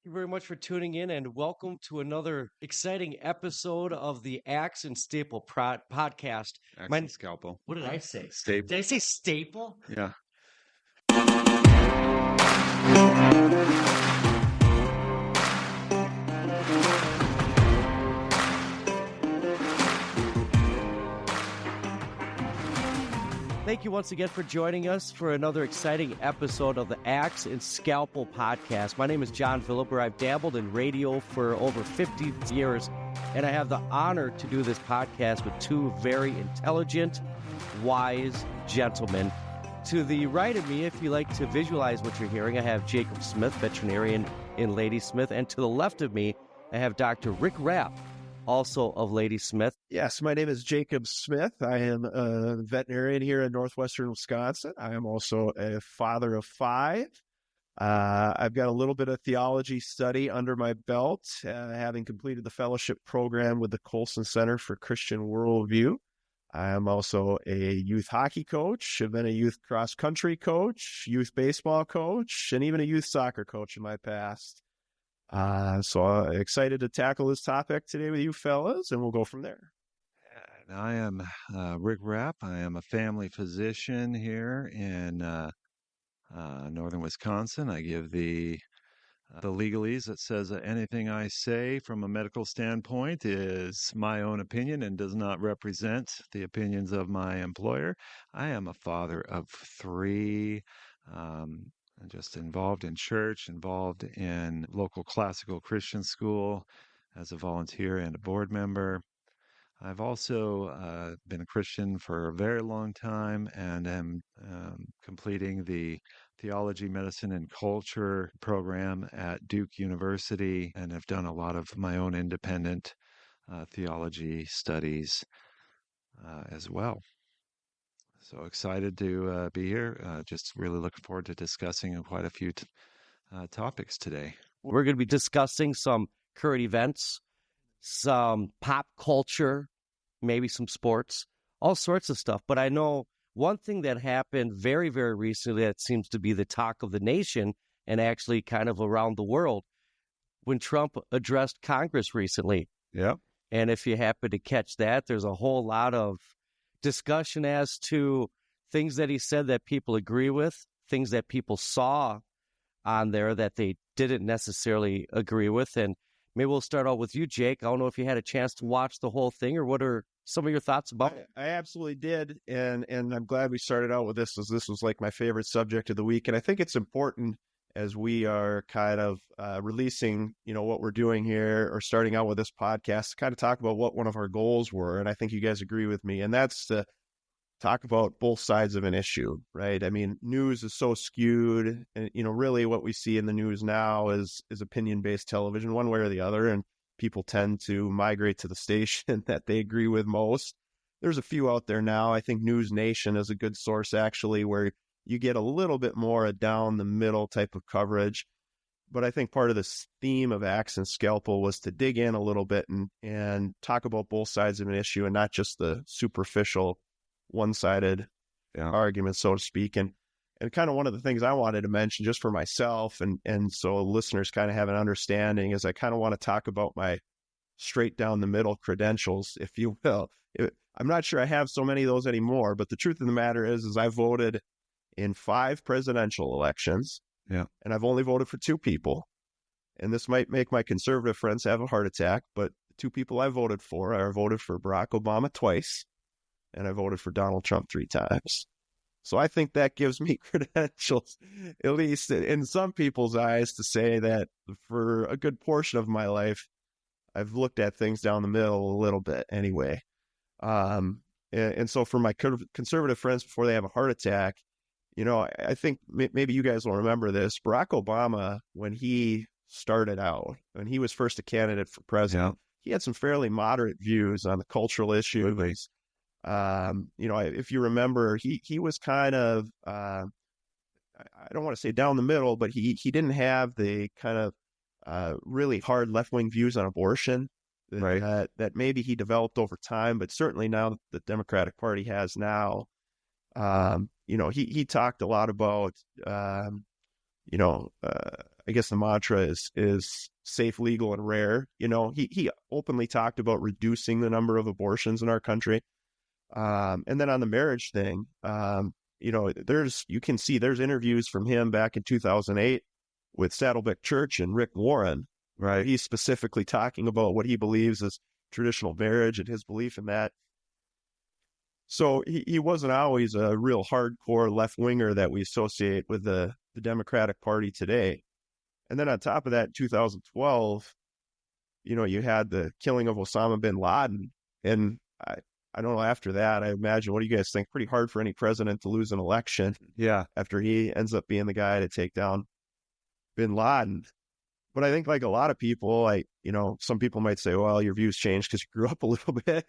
Thank you very much for tuning in and welcome to another exciting episode of the Axe and Staple podcast. Axe and Scalpel. What did I say? Staple. Did I say staple? Yeah. Thank you once again for joining us for another exciting episode of the Axe and Scalpel podcast. My name is John Philipper. I've dabbled in radio for over 50 years, and I have the honor to do this podcast with two very intelligent, wise gentlemen. To the right of me, if you like to visualize what you're hearing, I have Jacob Smith, veterinarian in Ladysmith, and to the left of me, I have Dr. Rick Rapp, also of Ladysmith. Yes, my name is Jacob Smith. I am a veterinarian here in northwestern Wisconsin. I am also a father of five. I've got a little bit of theology study under my belt, having completed the fellowship program with the Colson Center for Christian Worldview. I am also a youth hockey coach. I've been a youth cross-country coach, youth baseball coach, and even a youth soccer coach in my past. So excited to tackle this topic today with you fellas, and we'll go from there. And I am Rick Rapp. I am a family physician here in northern Wisconsin. I give the legalese that says that anything I say from a medical standpoint is my own opinion and does not represent the opinions of my employer. I am a father of three. Just involved in church, involved in local classical Christian school as a volunteer and a board member. I've also been a Christian for a very long time and am completing the Theology, Medicine, and Culture program at Duke University, and have done a lot of my own independent theology studies as well. So excited to be here. Just really looking forward to discussing quite a few topics today. We're going to be discussing some current events, some pop culture, maybe some sports, all sorts of stuff. But I know one thing that happened very, very recently that seems to be the talk of the nation and actually kind of around the world when Trump addressed Congress recently. Yeah. And if you happen to catch that, there's a whole lot of discussion as to things that he said that people agree with, things that people saw on there that they didn't necessarily agree with. And maybe we'll start out with you, Jake. I don't know if you had a chance to watch the whole thing, or what are some of your thoughts about it? I absolutely did, and I'm glad we started out with this, as this was like my favorite subject of the week. And I think it's important as we are kind of releasing, what we're doing here, or starting out with this podcast, to kind of talk about what one of our goals were. And I think you guys agree with me. And that's to talk about both sides of an issue, right? I mean, news is so skewed, and, really what we see in the news now is opinion-based television, one way or the other. And people tend to migrate to the station that they agree with most. There's a few out there now. I think News Nation is a good source, actually, where you get a little bit more a down the middle type of coverage. But I think part of this theme of Axe and Scalpel was to dig in a little bit and talk about both sides of an issue, and not just the superficial, one-sided argument, so to speak. And kind of one of the things I wanted to mention just for myself, and so listeners kind of have an understanding, is I kind of want to talk about my straight down the middle credentials, if you will. I'm not sure I have so many of those anymore, but the truth of the matter is I voted in 5 presidential elections. Yeah. And I've only voted for 2 people. And this might make my conservative friends have a heart attack, but the 2 people I voted for, I voted for Barack Obama twice, and I voted for Donald Trump 3 times. So I think that gives me credentials, at least in some people's eyes, to say that for a good portion of my life, I've looked at things down the middle a little bit anyway. And so for my conservative friends, before they have a heart attack, I think maybe you guys will remember this. Barack Obama, when he started out, when he was first a candidate for president, he had some fairly moderate views on the cultural issues. If you remember, he was kind of, I don't want to say down the middle, but he didn't have the kind of really hard left-wing views on abortion that maybe he developed over time, but certainly now the Democratic Party has now. He talked a lot about, I guess the mantra is safe, legal, and rare. He openly talked about reducing the number of abortions in our country. And then on the marriage thing, you can see there's interviews from him back in 2008 with Saddleback Church and Rick Warren, right? He's specifically talking about what he believes is traditional marriage and his belief in that. So he wasn't always a real hardcore left-winger that we associate with the Democratic Party today. And then on top of that, in 2012, you had the killing of Osama bin Laden. And I don't know, after that, I imagine, what do you guys think? Pretty hard for any president to lose an election. Yeah. After he ends up being the guy to take down bin Laden. But I think, like a lot of people, some people might say, well, your views changed because you grew up a little bit,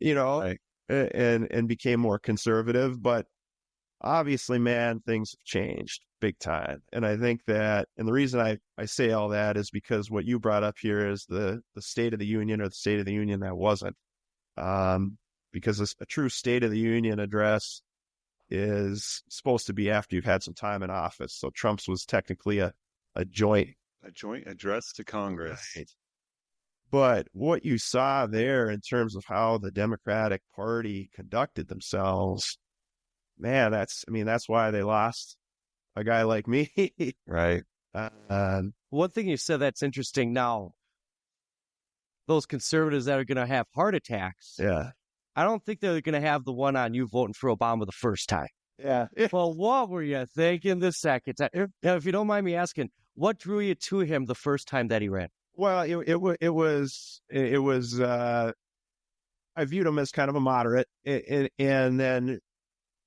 Right. and became more conservative. But obviously, man, things have changed big time. And I think that, and the reason I say all that is because what you brought up here is the State of the Union, or the State of the Union that wasn't. Because a true State of the Union address is supposed to be after you've had some time in office. So Trump's was technically a joint address to Congress. Right. But what you saw there in terms of how the Democratic Party conducted themselves, man, that's why they lost a guy like me. Right. One thing you said that's interesting now, those conservatives that are going to have heart attacks. Yeah. I don't think they're going to have the one on you voting for Obama the first time. Yeah. Well, what were you thinking the second time? Now, if you don't mind me asking, what drew you to him the first time that he ran? Well, it was I viewed him as kind of a moderate, and then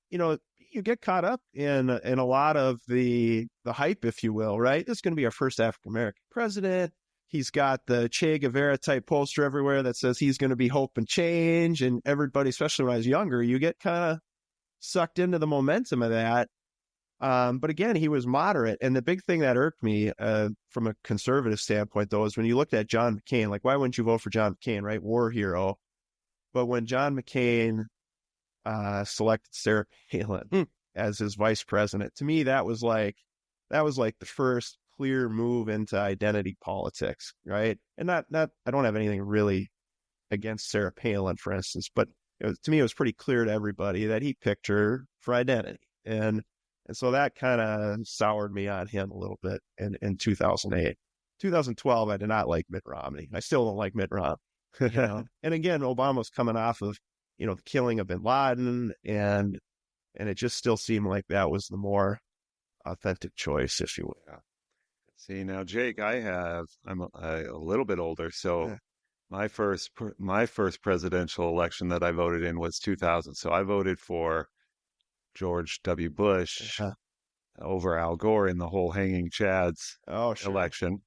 you get caught up in a lot of the hype, if you will, right? This is going to be our first African American president. He's got the Che Guevara type poster everywhere that says he's going to be hope and change, and everybody, especially when I was younger, you get kind of sucked into the momentum of that. But again, he was moderate. And the big thing that irked me from a conservative standpoint, though, is when you looked at John McCain, like, why wouldn't you vote for John McCain, right? War hero. But when John McCain selected Sarah Palin as his vice president, to me, that was like the first clear move into identity politics, right? And not I don't have anything really against Sarah Palin, for instance, but to me, it was pretty clear to everybody that he picked her for identity. And so that kind of soured me on him a little bit in 2008. 2012, I did not like Mitt Romney. I still don't like Mitt Romney. And again, Obama's coming off of, the killing of bin Laden, and it just still seemed like that was the more authentic choice, if you will. Yeah. See, now, Jake, I'm a little bit older, so yeah. My first presidential election that I voted in was 2000. So I voted for George W. Bush over Al Gore in the whole hanging Chads election.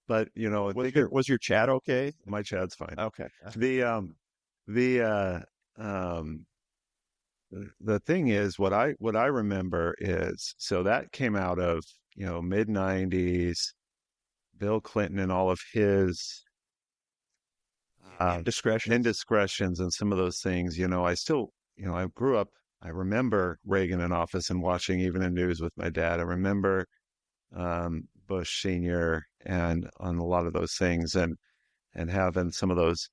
But was your Chad okay? My Chad's fine. Okay. The thing is, what I remember is, so that came out of mid 90s, Bill Clinton and all of his indiscretions and some of those things. I still, I grew up. I remember Reagan in office and watching Evening News with my dad. I remember Bush Sr. and on a lot of those things, and having some of those,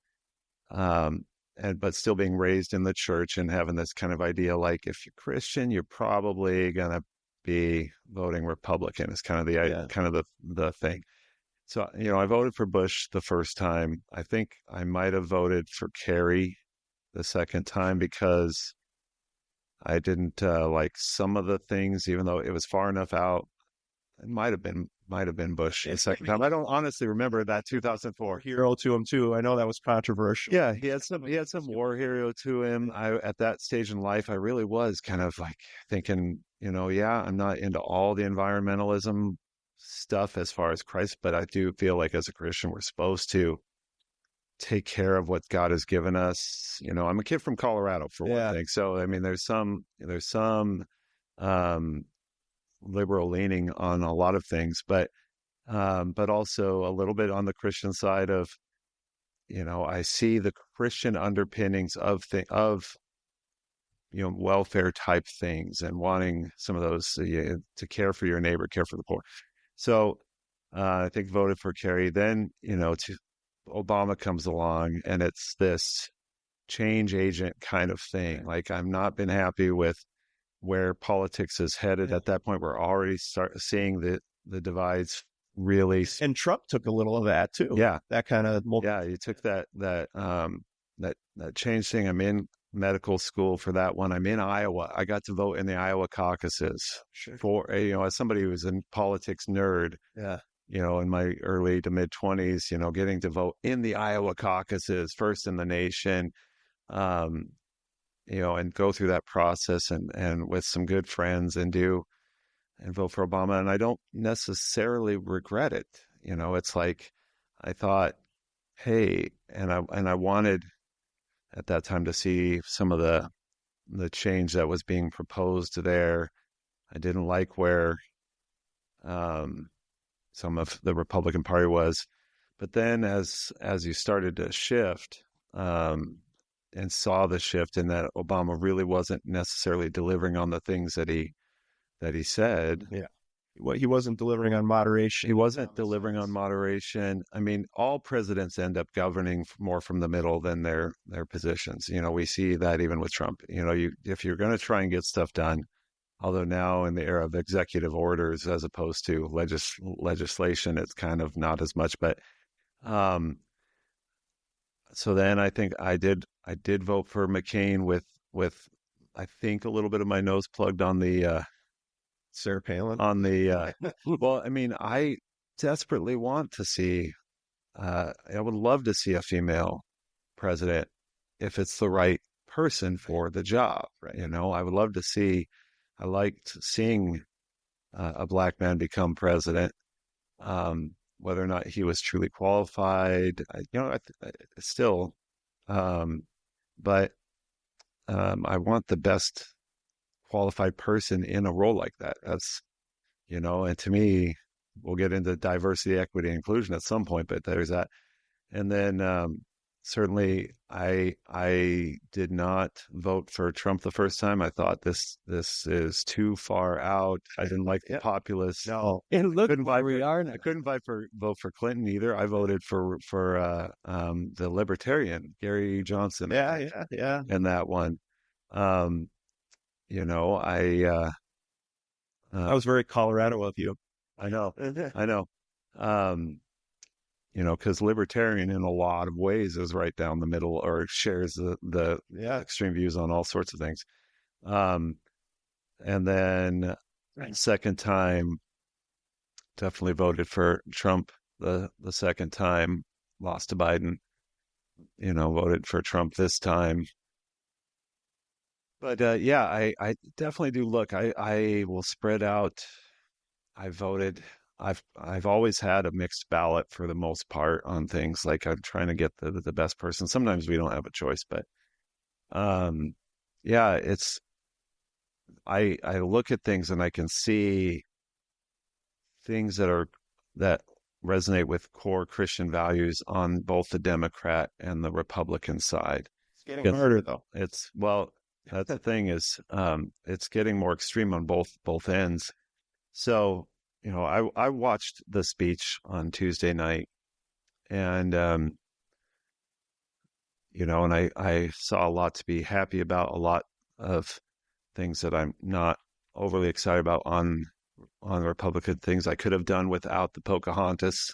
but still being raised in the church and having this kind of idea, like, if you're Christian, you're probably gonna be voting Republican. Is kind of the thing. So I voted for Bush the first time. I think I might have voted for Kerry the second time because I didn't like some of the things, even though it was far enough out. It might have been Bush the second time. I don't honestly remember that 2004 hero to him too. I know that was controversial. Yeah, he had some war hero to him. At that stage in life, I really was kind of like thinking, I'm not into all the environmentalism stuff as far as Christ, but I do feel like as a Christian, we're supposed to take care of what God has given us. I'm a kid from Colorado, for one thing. So, I mean, there's some liberal leaning on a lot of things, but also a little bit on the Christian side of, I see the Christian underpinnings of welfare type things and wanting some of those to care for your neighbor, care for the poor. So I think voted for Kerry. Then, Obama comes along, and it's this change agent kind of thing. Like, I've not been happy with where politics is headed. At that point, we're already seeing the divides really. And Trump took a little of that too. Yeah, that kind of. Yeah, you took that change thing. I'm in medical school for that one. I'm in Iowa. I got to vote in the Iowa caucuses for as somebody who was a politics nerd. Yeah. In my early to mid 20s, getting to vote in the Iowa caucuses, first in the nation, and go through that process and with some good friends and vote for Obama. And I don't necessarily regret it. It's like, I thought, hey, and I wanted at that time to see some of the change that was being proposed there. I didn't like where some of the Republican Party was, but then as you started to shift and saw the shift in that Obama really wasn't necessarily delivering on the things that he said. Yeah. He wasn't delivering on moderation. He wasn't delivering on moderation. I mean, all presidents end up governing more from the middle than their positions. We see that even with Trump. If you're going to try and get stuff done, although now in the era of executive orders as opposed to legislation, it's kind of not as much. But so then I think I did vote for McCain with I think a little bit of my nose plugged on the Sarah Palin on the well, I mean, I desperately want to see I would love to see a female president if it's the right person for the job. Right. I would love to see. I liked seeing a black man become president. Whether or not he was truly qualified, still, but I want the best qualified person in a role like that. That's, and to me, we'll get into diversity, equity, inclusion at some point, but there's that. And then certainly I did not vote for Trump the first time. I thought this is too far out. I didn't like the populists. No. And look where we are now. I couldn't vote for Clinton either. I voted for the Libertarian, Gary Johnson. Yeah. And that one. I was very Colorado of you. I know. Because libertarian in a lot of ways is right down the middle or shares the extreme views on all sorts of things. And then second time, definitely voted for Trump the second time, lost to Biden, voted for Trump this time. But I definitely do look. I will spread out. I've always had a mixed ballot for the most part on things. Like, I'm trying to get the best person. Sometimes we don't have a choice, but it's I look at things and I can see things that resonate with core Christian values on both the Democrat and the Republican side. It's getting harder though. That's the thing is, it's getting more extreme on both ends. So, I watched the speech on Tuesday night, and and I saw a lot to be happy about, a lot of things that I'm not overly excited about on Republican things I could have done without the Pocahontas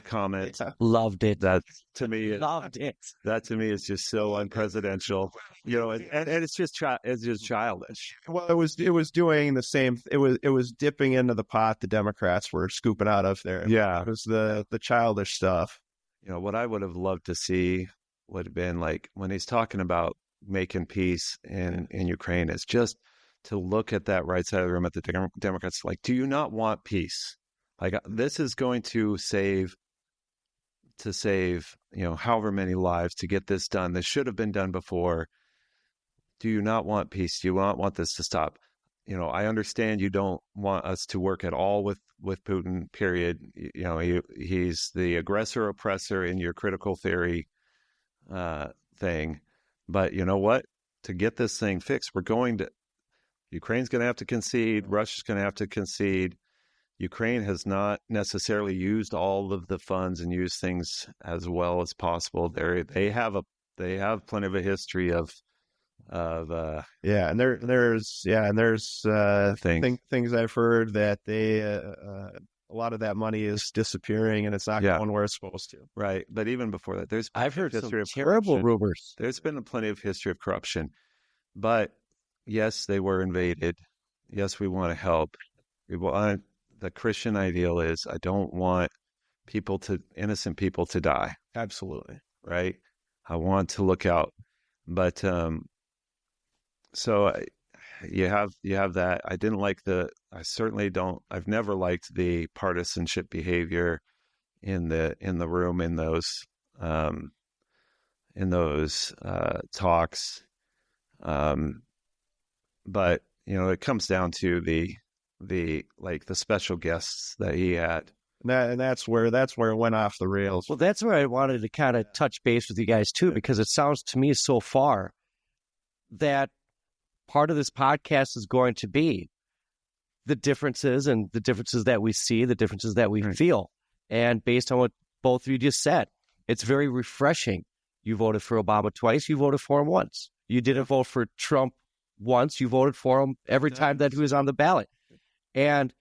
comment. Loved it. That to me, Loved it. That to me is just so unpresidential, and it's just childish. Well, it was doing the same. It was dipping into the pot the Democrats were scooping out of there. Yeah, it was the childish stuff. What I would have loved to see would have been like when he's talking about making peace in Ukraine. It's just to look at that right side of the room at the Democrats. Like, do you not want peace? Like, this is going to save, however many lives to get this done. This should have been done before. Do you not want peace? Do you not want this to stop? I understand you don't want us to work at all with Putin, period. He's the aggressor, oppressor in your critical theory thing. But you know what? To get this thing fixed, Ukraine's going to have to concede. Russia's going to have to concede. Ukraine has not necessarily used all of the funds and used things as well as possible. They have plenty of a history of there's things I've heard that a lot of that money is disappearing and it's not going where it's supposed to. Right. But even before that, I've heard some terrible rumors. There's been plenty of history of corruption. But yes, they were invaded. Yes, we want to help. The Christian ideal is I don't want innocent people to die. Absolutely. Right. I want to look out. But so you have that. I've never liked the partisanship behavior in the room in those talks. But it comes down to the special guests that he had. And that's where it went off the rails. Well, that's where I wanted to kind of touch base with you guys too, because it sounds to me so far that part of this podcast is going to be the differences that we see, the differences that we feel. And based on what both of you just said, it's very refreshing. You voted for Obama twice. You voted for him once. You didn't vote for Trump once. You voted for him every time that he was on the ballot. And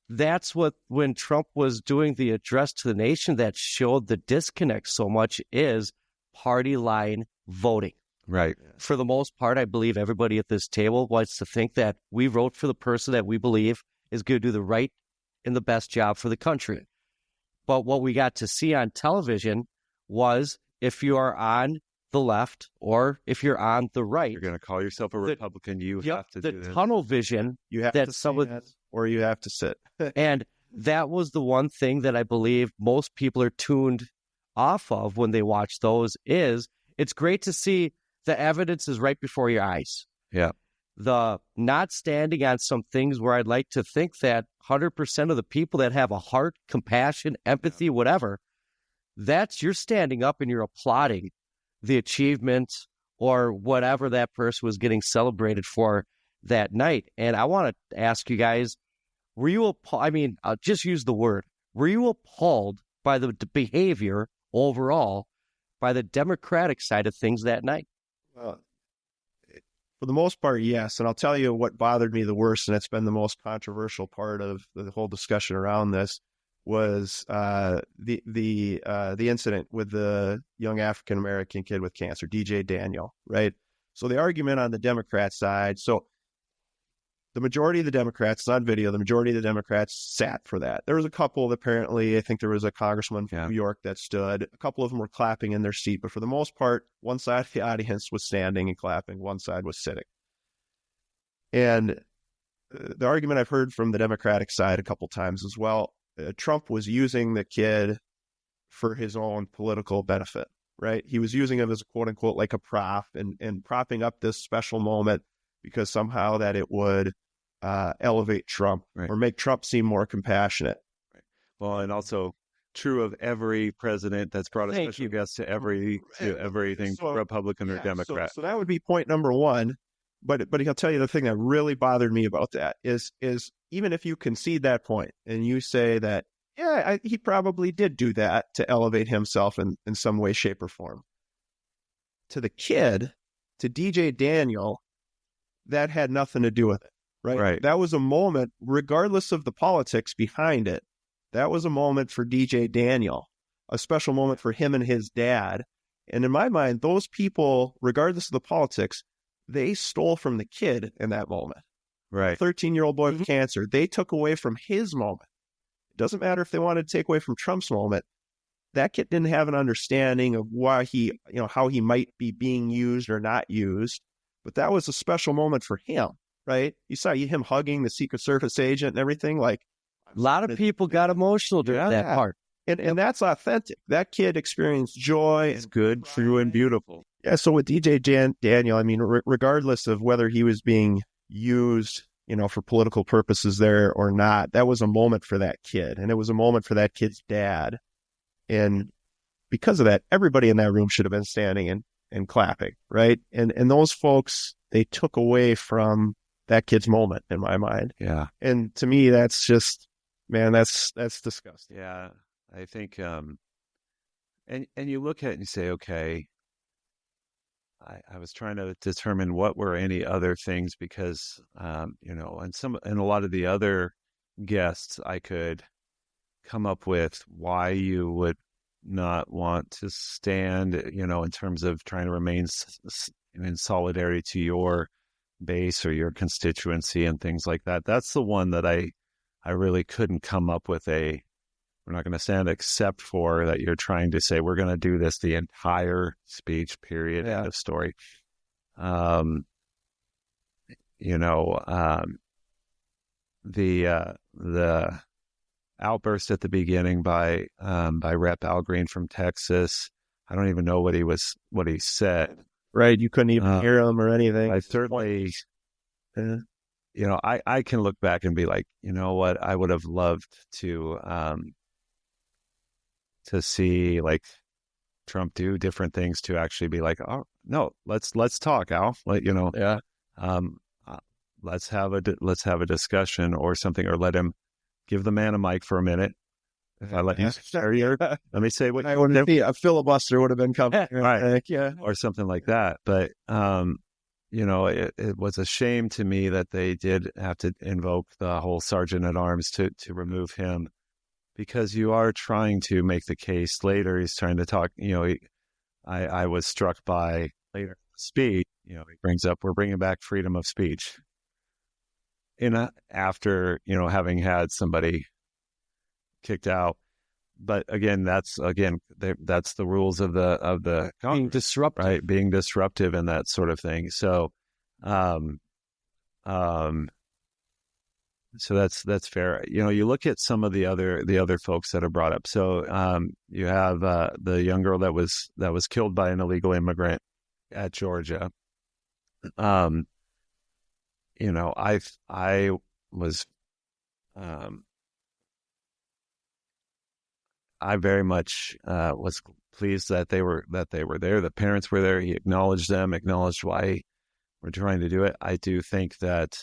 that's when Trump was doing the address to the nation that showed the disconnect so much is party line voting. Right. For the most part, I believe everybody at this table wants to think that we vote for the person that we believe is going to do the right and the best job for the country. But what we got to see on television was if you are on the left or if you're on the right, you're going to call yourself a Republican. You have to do this. The tunnel vision. You have to stand or you have to sit. And that was the one thing that I believe most people are tuned off of when they watch those is it's great to see the evidence is right before your eyes. Yeah. The not standing on some things where I'd like to think that 100% of the people that have a heart, compassion, empathy, whatever, you're standing up and you're applauding the achievement or whatever that person was getting celebrated for that night. And I want to ask you guys, were you appalled? I'll just use the word. Were you appalled by the behavior overall by the Democratic side of things that night? For the most part, yes. And I'll tell you what bothered me the worst, and it's been the most controversial part of the whole discussion around this, was the incident with the young African-American kid with cancer, DJ Daniel, right? So the argument on the Democrat side, so the majority of the Democrats, it's on video, the majority of the Democrats sat for that. There was a couple apparently, I think there was a congressman from New York that stood. A couple of them were clapping in their seat, but for the most part, one side of the audience was standing and clapping, one side was sitting. And the argument I've heard from the Democratic side a couple times as well, Trump was using the kid for his own political benefit, right? He was using him as a quote unquote like a prop and propping up this special moment because somehow that it would elevate Trump or make Trump seem more compassionate. Right. Well, and also true of every president that's brought a special guest to everything, Republican or Democrat. So that would be point number one. But I'll tell you the thing that really bothered me about that is even if you concede that point and you say that, he probably did do that to elevate himself in some way, shape, or form. To the kid, to DJ Daniel, that had nothing to do with it, right? That was a moment, regardless of the politics behind it, that was a moment for DJ Daniel, a special moment for him and his dad. And in my mind, those people, regardless of the politics, they stole from the kid in that moment. Right. 13-year-old boy with cancer, they took away from his moment. It doesn't matter if they wanted to take away from Trump's moment. That kid didn't have an understanding of why how he might be being used or not used. But that was a special moment for him, right? You saw him hugging the Secret Service agent and everything. Like a lot of people got emotional during that part. And that's authentic. That kid experienced joy. It's good, true, and beautiful. Yeah, so with DJ Daniel, regardless of whether he was being used, for political purposes there or not, that was a moment for that kid. And it was a moment for that kid's dad. And because of that, everybody in that room should have been standing and clapping, right? And those folks, they took away from that kid's moment in my mind. Yeah. And to me, that's just, man, that's disgusting. Yeah, I think, and you look at it and you say, okay, I was trying to determine what were any other things because, and a lot of the other guests, I could come up with why you would not want to stand, in terms of trying to remain in solidarity to your base or your constituency and things like that. That's the one that I really couldn't come up with we're not going to stand except for that you're trying to say we're going to do this the entire speech period, end of story. The outburst at the beginning by Rep. Al Green from Texas. I don't even know what he said. Right, you couldn't even hear him or anything. I certainly, I can look back and be like, you know what, I would have loved to see like Trump do different things to actually be like, oh no, let's talk, Al. Let's have a discussion or something, or let him give the man a mic for a minute. If I let you share let me say what I want to see. A filibuster would have been coming, right? Or something like that. But it was a shame to me that they did have to invoke the whole sergeant at arms to remove him, because you are trying to make the case later. He's trying to talk. I was struck by later speech. He brings up we're bringing back freedom of speech. After having had somebody kicked out, but again, that's the rules of the being disruptive, right? Being disruptive and that sort of thing. So, so that's fair. You look at some of the other folks that are brought up. So, you have the young girl that was killed by an illegal immigrant at Georgia. I was, I very much was pleased that they were there. The parents were there. He acknowledged them, acknowledged why we're trying to do it. I do think that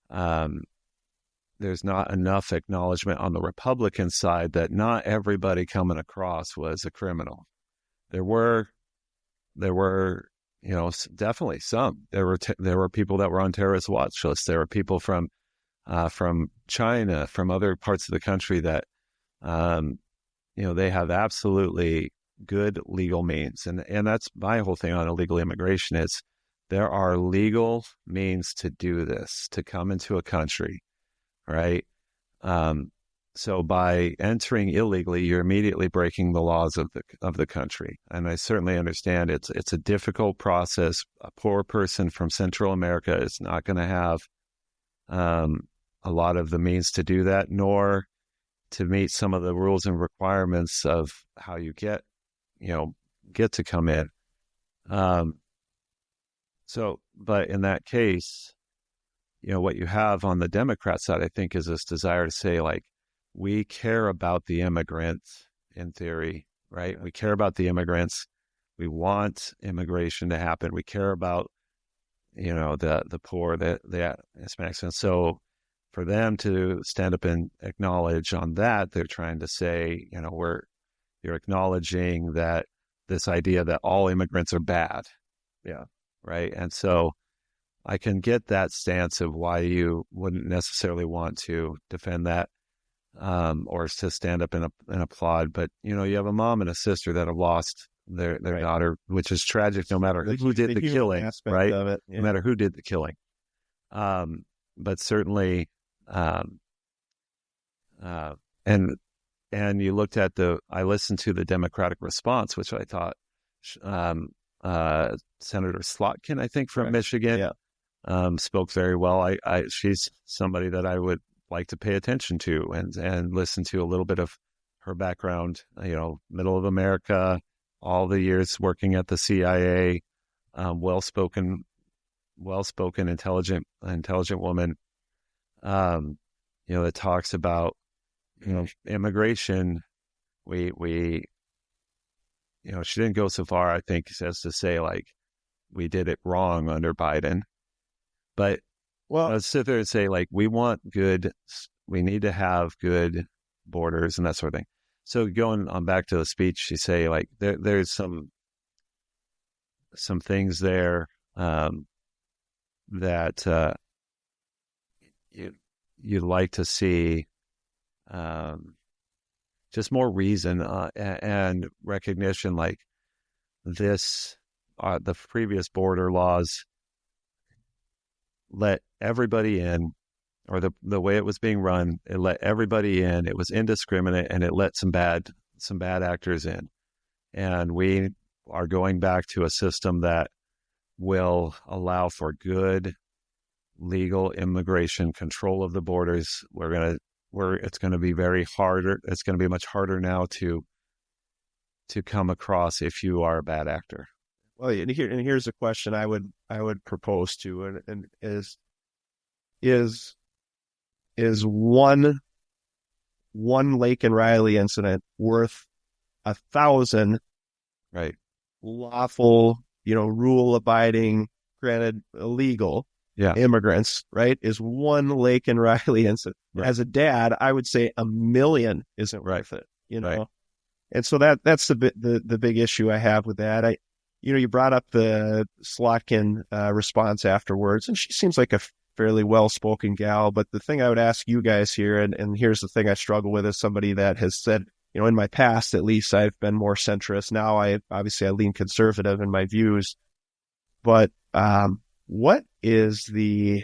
there's not enough acknowledgement on the Republican side that not everybody coming across was a criminal. There were definitely some. There were people that were on terrorist watch lists. There were people from China, from other parts of the country that, they have absolutely good legal means. And that's my whole thing on illegal immigration is there are legal means to do this, to come into a country, right? So by entering illegally, you're immediately breaking the laws of the country. And I certainly understand it's a difficult process. A poor person from Central America is not going to have a lot of the means to do that, nor to meet some of the rules and requirements of how you get to come in. But in that case, what you have on the Democrat side, I think, is this desire to say, like, we care about the immigrants in theory, right? We care about the immigrants. We want immigration to happen. We care about, the poor, the Hispanics. And so for them to stand up and acknowledge on that, they're trying to say, you're acknowledging that this idea that all immigrants are bad. Yeah. Right. And so I can get that stance of why you wouldn't necessarily want to defend that, or to stand up and applaud. But, you have a mom and a sister that have lost their right. daughter, which is tragic no matter who did the killing, right? Of it, yeah. No matter who did the killing. But certainly, and you looked at I listened to the Democratic response, which I thought, Senator Slotkin, I think from Michigan, spoke very well. She's somebody that I would like to pay attention to and listen to a little bit of her background, middle of America, all the years working at the CIA, well-spoken, intelligent woman, that talks about, immigration. We she didn't go so far, I think, as to say, like, we did it wrong under Biden. But let's sit there and say, like, we want good we need to have good borders and that sort of thing. So going on back to the speech, you say like there's some things there that you'd like to see just more reason and recognition, like this. The previous border laws let everybody in, or the way it was being run, it let everybody in. It was indiscriminate, and it let some bad actors in. And we are going back to a system that will allow for good legal immigration, control of the borders. It's going to be very harder. It's going to be much harder now to come across if you are a bad actor. Well, and here's a question I would propose to, and is one Laken Riley incident worth 1,000 right lawful, rule abiding, granted illegal immigrants, right? Is one Laken Riley incident. Right. As a dad, I would say 1,000,000 isn't worth it, Right. And so that's the big issue I have with that. You brought up the Slotkin response afterwards, and she seems like a fairly well-spoken gal. But the thing I would ask you guys here, and here's the thing I struggle with as somebody that has said, in my past, at least, I've been more centrist. Now, I lean conservative in my views. But what is the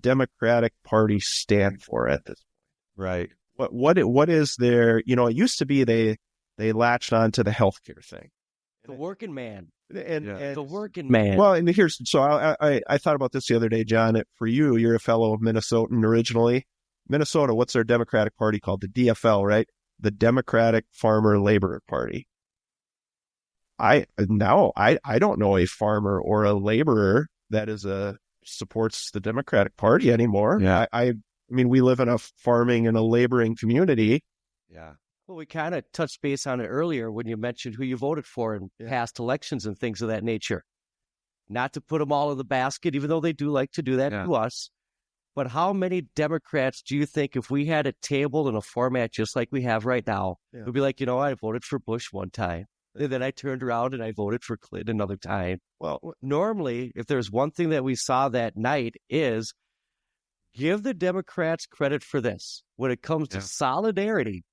Democratic Party stand for at this point? Right. What is their? It used to be they latched on to the healthcare thing. The working man. And the working man. Well, and so I thought about this the other day, John. For you, you're a fellow Minnesotan originally. Minnesota, what's their Democratic Party called? The DFL, right? The Democratic Farmer Labor Party. I don't know a farmer or a laborer that supports the Democratic Party anymore. Yeah. I mean, we live in a farming and a laboring community. Yeah. Well, we kind of touched base on it earlier when you mentioned who you voted for in past elections and things of that nature. Not to put them all in the basket, even though they do like to do that to us. But how many Democrats do you think, if we had a table in a format just like we have right now, would be like, I voted for Bush one time. And then I turned around and I voted for Clinton another time. Well, normally, if there's one thing that we saw that night is give the Democrats credit for this. When it comes to solidarity,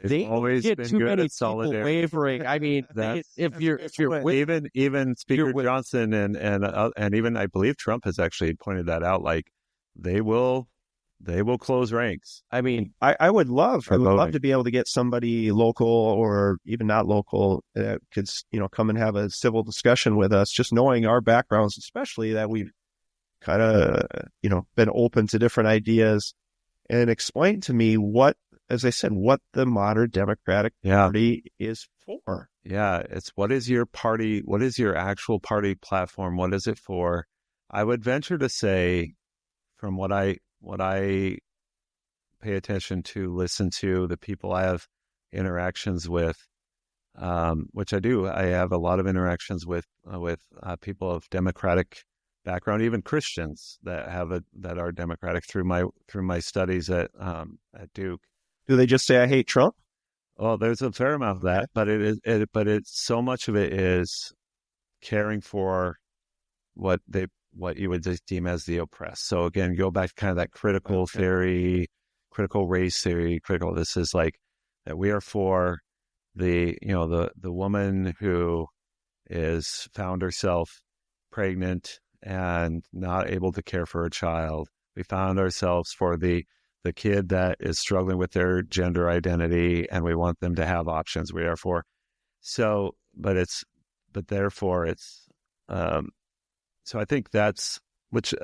they always get been too good many at solidarity. wavering. I mean, if you're even Speaker Johnson and even I believe Trump has actually pointed that out. Like they will close ranks. I mean, I would love to be able to get somebody local or even not local that could come and have a civil discussion with us. Just knowing our backgrounds, especially that we've kind of been open to different ideas, and explain to me what the modern Democratic Party is for. Yeah, it's what is your party? What is your actual party platform? What is it for? I would venture to say, from what I pay attention to, listen to, the people I have interactions with, which I do. I have a lot of interactions with people of Democratic background, even Christians that are Democratic through my studies at Duke. Do they just say, I hate Trump? Well, there's a fair amount of that, but it's so much of it is caring for what you would just deem as the oppressed. So again, go back to kind of that critical theory, critical race theory, this is like that we are for the woman who is found herself pregnant and not able to care for a child. We found ourselves for the kid that is struggling with their gender identity, and we want them to have options. We are for. So, therefore it's. So I think that's which.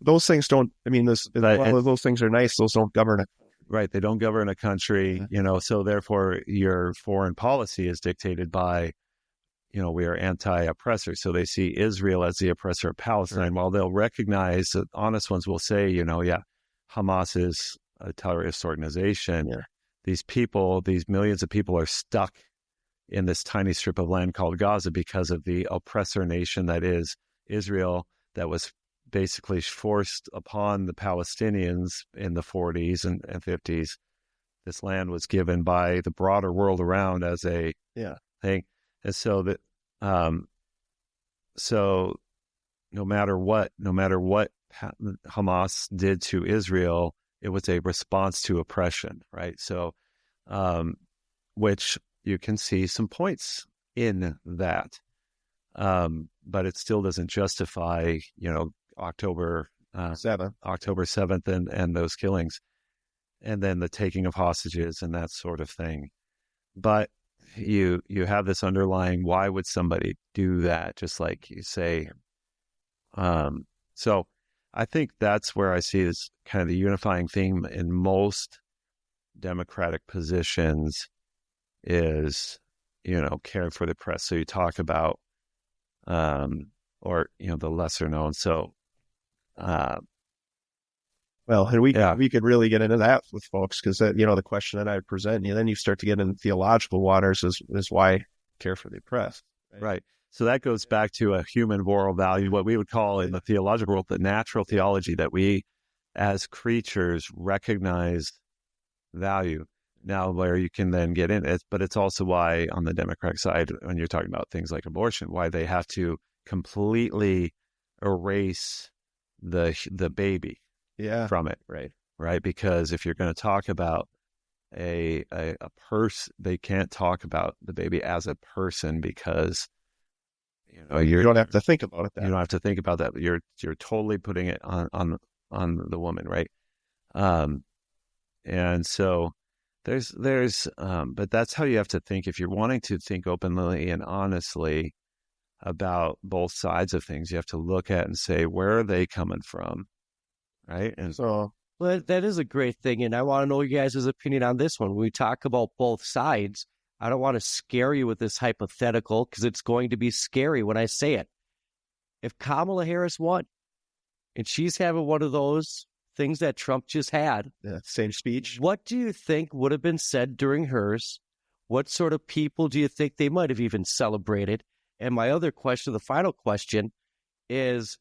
Those things don't. I mean, those things are nice. Those don't govern it. Right. They don't govern a country. So therefore, your foreign policy is dictated by. We are anti-oppressor. So they see Israel as the oppressor of Palestine. While they'll recognize that honest ones will say, Hamas is a terrorist organization. Yeah. These millions of people are stuck in this tiny strip of land called Gaza because of the oppressor nation that is Israel, that was basically forced upon the Palestinians in the 40s and 50s. This land was given by the broader world around as a thing. And so that, so no matter what Hamas did to Israel, it was a response to oppression, right? So, which you can see some points in that. But it still doesn't justify, October 7th and those killings, and then the taking of hostages and that sort of thing. But you have this underlying, why would somebody do that? Just like you say. So I think that's where I see this kind of the unifying theme in most Democratic positions is, caring for the press. So you talk about, or, the lesser known. So, well, and we could really get into that with folks, because the question that I would present, and then you start to get into theological waters is why care for the oppressed. Right. So that goes back to a human moral value, what we would call in the theological world, the natural theology, that we as creatures recognize value. Now, where you can then get in it, but it's also why on the Democratic side, when you're talking about things like abortion, why they have to completely erase the baby from it, right? Because if you're going to talk about a person, they can't talk about the baby as a person, because you don't have to think about it. You don't have to think about that. You're totally putting it on the woman, right? And so there's but that's how you have to think if you're wanting to think openly and honestly about both sides of things. You have to look at and say, where are they coming from, right? And so, well, that is a great thing, and I want to know you guys' opinion on this one. When we talk about both sides, I don't want to scare you with this hypothetical, because it's going to be scary when I say it. If Kamala Harris won, and she's having one of those things that Trump just had, same speech, what do you think would have been said during hers? What sort of people do you think they might have even celebrated? And my other question, the final question, is,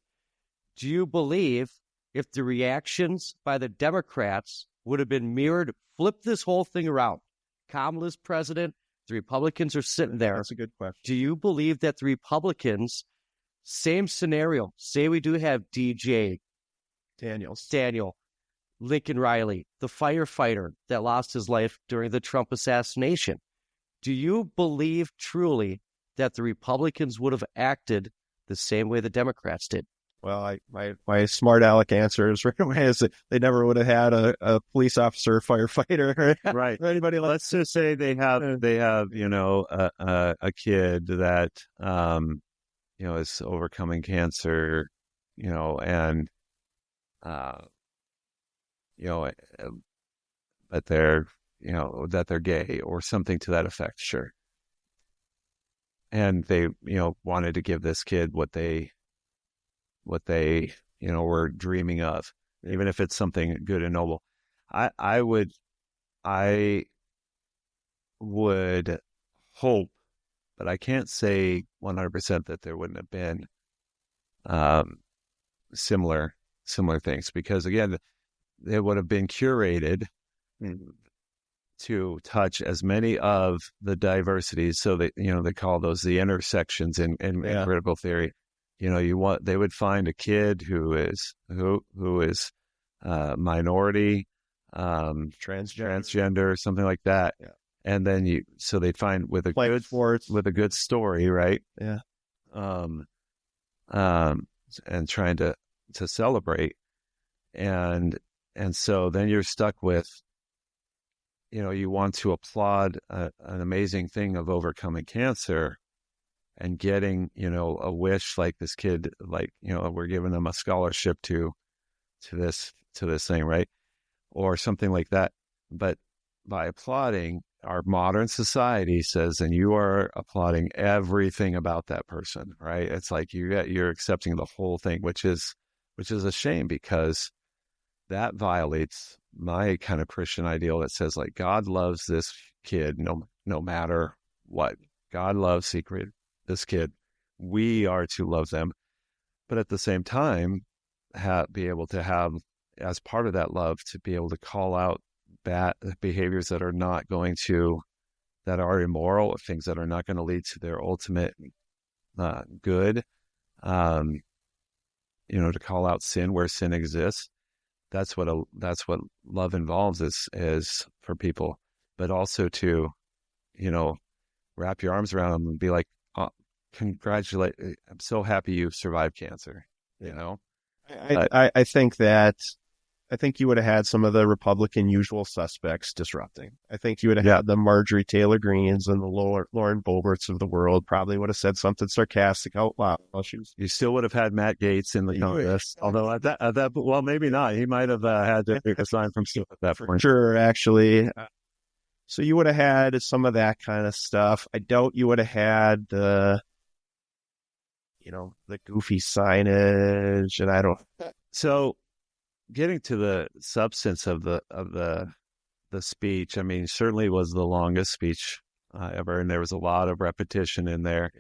do you believe if the reactions by the Democrats would have been mirrored, flip this whole thing around? Kamala's president, the Republicans are sitting there. That's a good question. Do you believe that the Republicans, same scenario, say we do have DJ Daniel, Laken Riley, the firefighter that lost his life during the Trump assassination. Do you believe truly that the Republicans would have acted the same way the Democrats did? Well, my smart aleck answer is right away is that they never would have had a police officer, firefighter, right? Or anybody like. Let's just say they have a kid that is overcoming cancer, and but they're that they're gay or something to that effect, sure. And they wanted to give this kid what they were dreaming of, even if it's something good and noble. I would hope, but I can't say 100% that there wouldn't have been similar things, because again, it would have been curated to touch as many of the diversities. So that they call those the intersections in critical theory. They would find a kid who is minority, transgender, something like that. Yeah. And then so they'd find with a good story, right? Yeah. And trying to celebrate. And so then you're stuck with, you want to applaud an amazing thing of overcoming cancer and getting, a wish like this kid, like, we're giving them a scholarship to this thing, right? Or something like that. But by applauding, our modern society says, and you are applauding everything about that person, right? It's like you're accepting the whole thing, which is a shame, because that violates my kind of Christian ideal that says, like, God loves this kid no matter what. God loves this kid. We are to love them. But at the same time, be able to have, as part of that love, to be able to call out bad behaviors that are immoral, or things that are not going to lead to their ultimate good. To call out sin where sin exists. That's what love involves is for people, but also to, wrap your arms around them and be like, oh, congratulate! I'm so happy you've survived cancer. I think you would have had some of the Republican usual suspects disrupting. I think you would have had the Marjorie Taylor Greens and the Lauren Boeberts of the world probably would have said something sarcastic out loud. You still would have had Matt Gaetz in the Congress, although at that, well, maybe not. He might have had to take a sign from stuff at that point. Sure, actually. So you would have had some of that kind of stuff. I doubt you would have had the goofy signage, and I don't. So, getting to the substance of the speech, I mean, certainly was the longest speech ever, and there was a lot of repetition in there.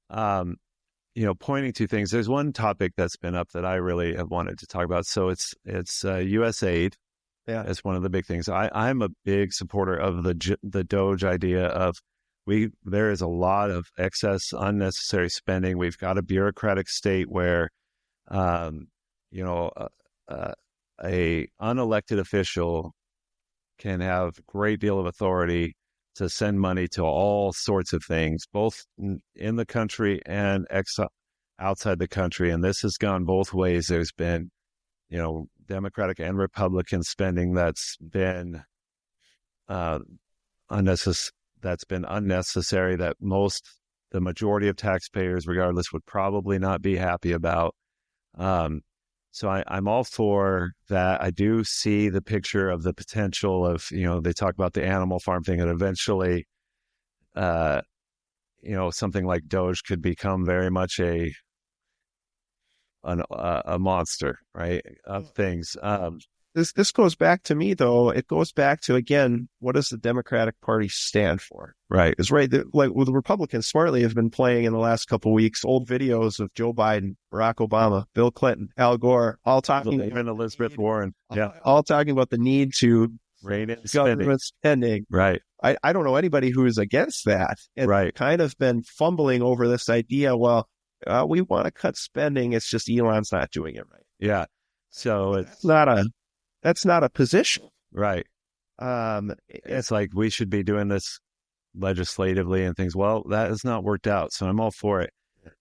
Pointing to things. There's one topic that's been up that I really have wanted to talk about. So it's U.S. aid. Yeah, as one of the big things. I'm a big supporter of the Doge idea of there is a lot of excess, unnecessary spending. We've got a bureaucratic state where, a unelected official can have a great deal of authority to send money to all sorts of things, both in the country and outside the country. And this has gone both ways. There's been, Democratic and Republican spending that's been unnecessary. That the majority of taxpayers, regardless, would probably not be happy about. So I'm all for that. I do see the picture of the potential of, they talk about the animal farm thing, and eventually, something like Doge could become very much a monster, right, of things. This goes back to me, though. It goes back to, again, what does the Democratic Party stand for? Right. It's right. The Republicans smartly have been playing in the last couple of weeks old videos of Joe Biden, Barack Obama, Bill Clinton, Al Gore, all talking, even Elizabeth Warren, all talking about the need to rein in government spending. Right. I don't know anybody who is against that. And right. Kind of been fumbling over this idea. Well, we want to cut spending. It's just Elon's not doing it right. Yeah. So that's not a position. Right. It's like we should be doing this legislatively and things. Well, that has not worked out. So I'm all for it.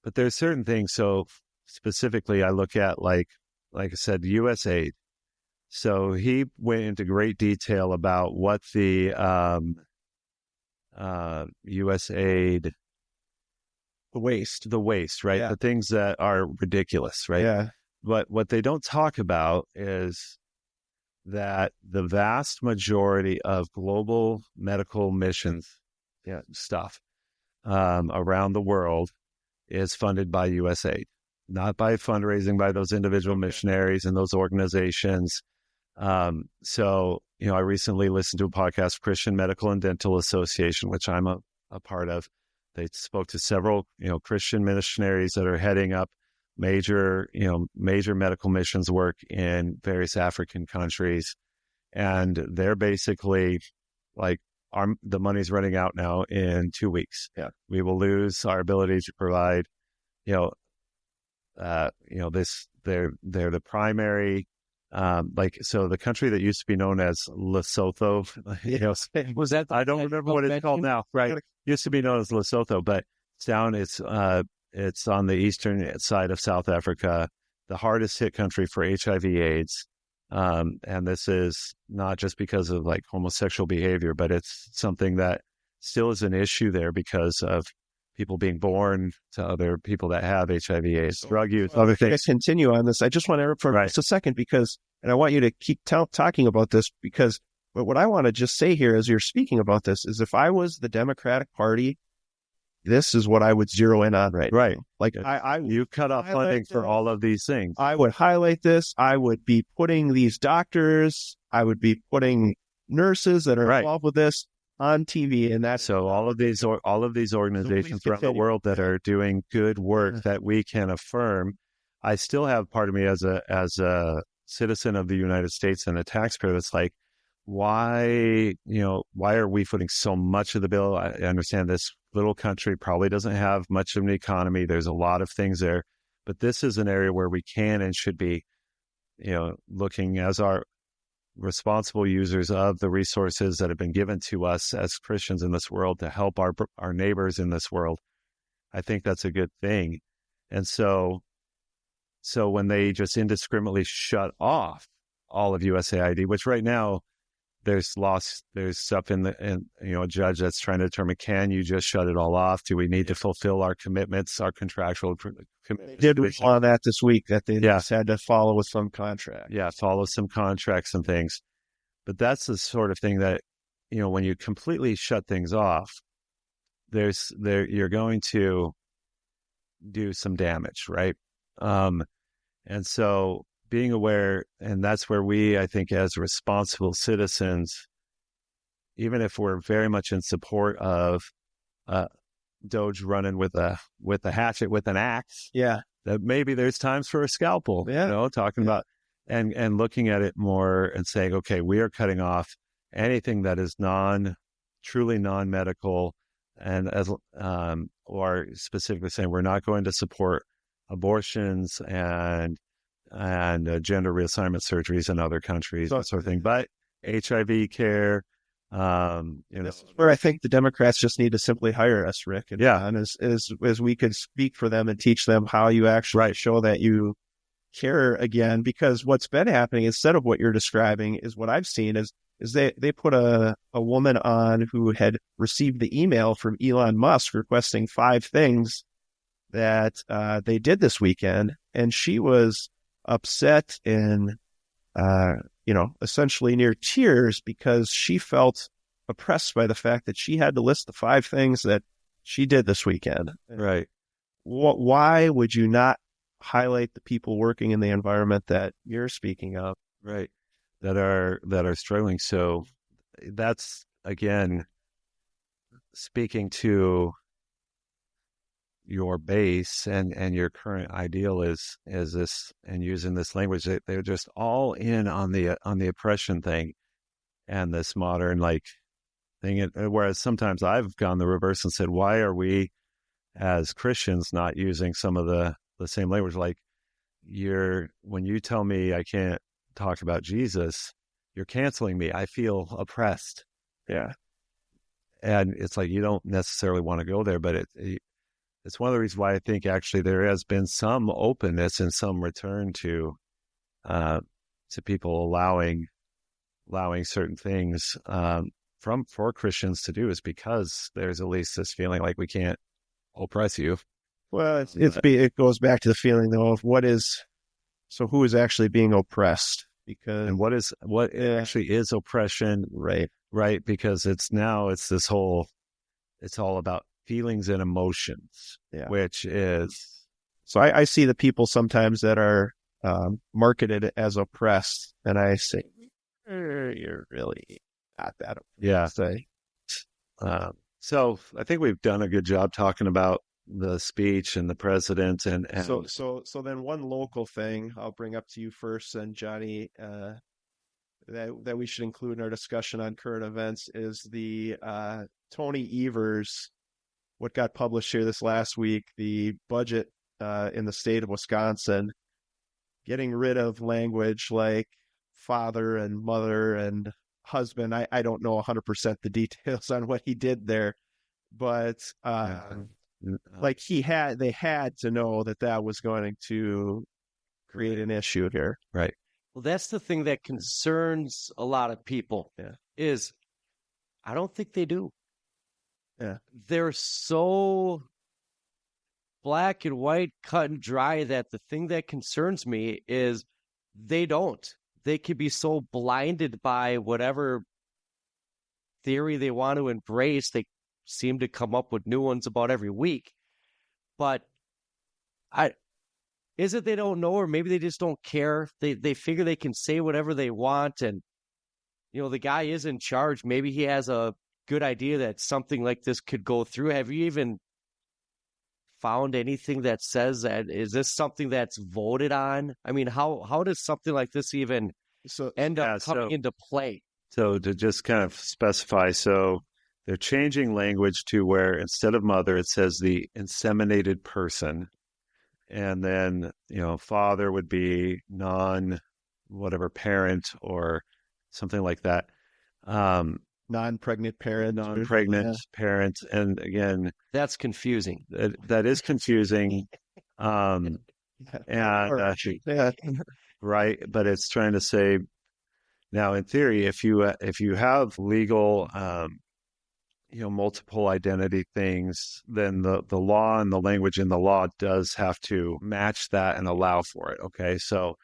But there's certain things. So specifically, I look at, like I said, U.S. aid. So he went into great detail about what the U.S. aid, the waste, right? Yeah. The things that are ridiculous, right? Yeah. But what they don't talk about is that the vast majority of global medical missions stuff around the world is funded by USAID, not by fundraising by those individual missionaries and those organizations. So, I recently listened to a podcast, Christian Medical and Dental Association, which I'm a part of. They spoke to several, Christian missionaries that are heading up major medical missions work in various African countries. And they're basically like, the money's running out now in 2 weeks. Yeah. We will lose our ability to provide, they're the primary, so the country that used to be known as Lesotho, was that, I don't remember what it's called now, right? Used to be known as Lesotho, but it's on the eastern side of South Africa, the hardest hit country for HIV/AIDS. And this is not just because of like homosexual behavior, but it's something that still is an issue there because of people being born to other people that have HIV/AIDS, drug use, other things. I continue on this. I just want to interrupt for just a second and I want you to keep talking about this because what I want to just say here as you're speaking about this is if I was the Democratic Party, this is what I would zero in on right now. Like you cut off funding for all of these things. I would highlight this. I would be putting these doctors, I would be putting nurses that are involved with this on TV, and that's so all of these organizations around the world that are doing good work that we can affirm. I still have part of me as a citizen of the United States and a taxpayer that's like, why are we footing so much of the bill? I understand this little country probably doesn't have much of an economy. There's a lot of things there, but this is an area where we can and should be, looking as our responsible users of the resources that have been given to us as Christians in this world to help our neighbors in this world. I think that's a good thing. And so when they just indiscriminately shut off all of USAID, which right now there's stuff a judge that's trying to determine, can you just shut it all off? Do we need to fulfill our commitments, our contractual commitments? They did on that this week, that they just had to follow with some contract. Yeah, follow some contracts and things. But that's the sort of thing that, when you completely shut things off, you're going to do some damage, right? And so being aware, and that's where we, I think, as responsible citizens, even if we're very much in support of Doge running with a hatchet, with an axe, that maybe there's times for a scalpel, talking about and looking at it more and saying, okay, we are cutting off anything that is truly non-medical, and or specifically saying we're not going to support abortions and gender reassignment surgeries in other countries, that sort of thing. But HIV care, this is where I think the Democrats just need to simply hire us, Rick. And as we could speak for them and teach them how you actually show that you care again. Because what's been happening, instead of what you're describing, is what I've seen is they put a woman on who had received the email from Elon Musk requesting 5 things that they did this weekend, and she was upset and essentially near tears because she felt oppressed by the fact that she had to list the 5 things that she did this weekend. Right. Why would you not highlight the people working in the environment that you're speaking of? Right. That are struggling. So that's, again, speaking to your base and your current ideal is this, and using this language, they're just all in on the oppression thing and this modern thing. Whereas sometimes I've gone the reverse and said, why are we as Christians not using some of the same language? Like, when you tell me I can't talk about Jesus, you're canceling me. I feel oppressed. Yeah. And it's like, you don't necessarily want to go there, but it's one of the reasons why I think actually there has been some openness and some return to people allowing certain things for Christians to do, is because there's at least this feeling like we can't oppress you. Well, it goes back to the feeling though of who is actually being oppressed, because what actually is oppression, right? Because it's this whole, it's all about feelings and emotions, which is... So I see the people sometimes that are marketed as oppressed, and I say, you're really not that oppressed. So I think we've done a good job talking about the speech and the president, and so then one local thing I'll bring up to you first, and Johnny, that we should include in our discussion on current events is the Tony Evers, what got published here this last week, the budget in the state of Wisconsin, getting rid of language like father and mother and husband. I don't know 100% the details on what he did there, but they had to know that was going to create an issue here. Right. Well, that's the thing that concerns a lot of people, is I don't think they do. Yeah. They're so black and white, cut and dry, that the thing that concerns me is they don't. They could be so blinded by whatever theory they want to embrace. They seem to come up with new ones about every week. But is it they don't know, or maybe they just don't care? They figure they can say whatever they want, and the guy is in charge. Maybe he has a good idea that something like this could go through. Have you even found anything that says that? Is this something that's voted on? I mean, how does something like this even end up coming into play? So to just kind of specify, so they're changing language to where instead of mother, it says the inseminated person. And then, father would be whatever parent or something like that. Non-pregnant parent. Parent. And again, that's confusing. That is confusing. And right. But it's trying to say now, in theory, if you have legal, multiple identity things, then the law and the language in the law does have to match that and allow for it. Okay. So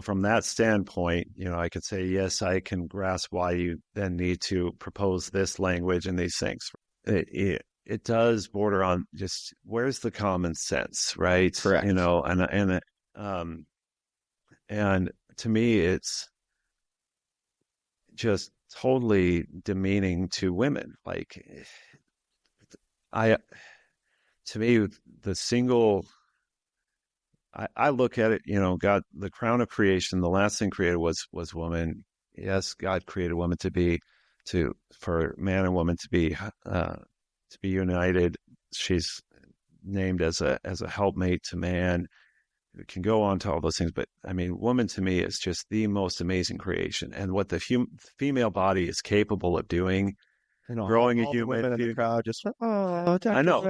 from that standpoint, I could say, yes, I can grasp why you then need to propose this language and these things. It does border on just where's the common sense, right? Correct. And to me, it's just totally demeaning to women. Like, to me, I look at it, God, the crown of creation, the last thing created was woman. Yes, God created woman for man and woman to be united. She's named as a helpmate to man. We can go on to all those things, but I mean, woman to me is just the most amazing creation, and what the female body is capable of doing. Growing a human, women in the crowd just went, oh, Dr. I know.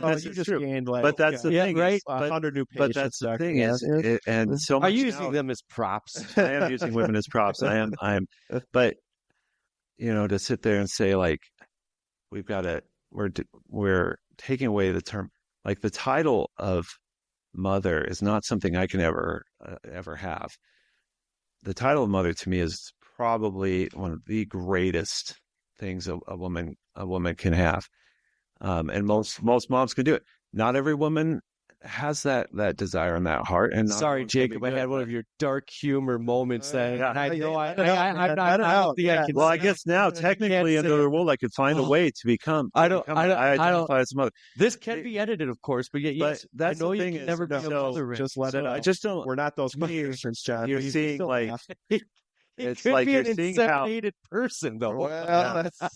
This is true. Gained but that's the thing, right? 100 new patients. But that's the thing and so much. Are you using them as props? I am using women as props. I am. But to sit there and say like, we're taking away the term, like the title of mother is not something I can ever have. The title of mother to me is probably one of the greatest things a woman can have, and most moms can do it. Not every woman has that desire in that heart. And sorry, Jacob, I had one of your dark humor moments. I'm not. Well, I guess now technically in the world I could find a way to become. I identify as a mother. This can be edited, of course, but yes, that's I know the you thing can is, never be a mother. Just let it out. I just don't. We're not those patients, John. You're seeing like. It's could like be an inseminated person, though. Well, that's a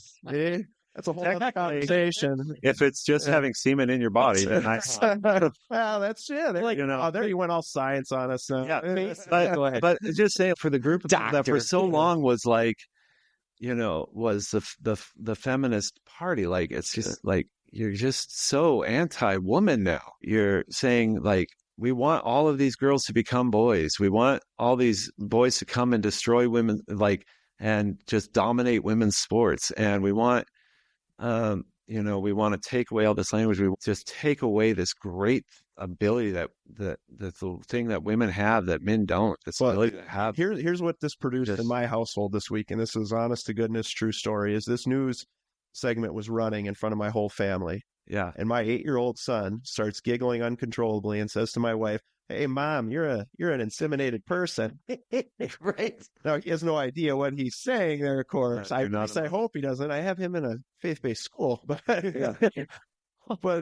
whole other conversation. If it's just having semen in your body, then well, that's like there you went all science on us. Yeah, go ahead. But just saying, for the group of people that for so long was like, was the feminist party. Like, it's just like you're just so anti-woman now. You're saying like, we want all of these girls to become boys. We want all these boys to come and destroy women, and just dominate women's sports. And we want, we want to take away all this language. We just take away this great ability that the thing that women have that men don't. This ability to have. Here's what this produced in my household this week, and this is honest to goodness true story. Is this news segment was running in front of my whole family. Yeah. And my 8-year-old son starts giggling uncontrollably and says to my wife, "Hey, Mom, you're an inseminated person." Right. Now, he has no idea what he's saying there, of course. I hope he doesn't. I have him in a faith-based school. But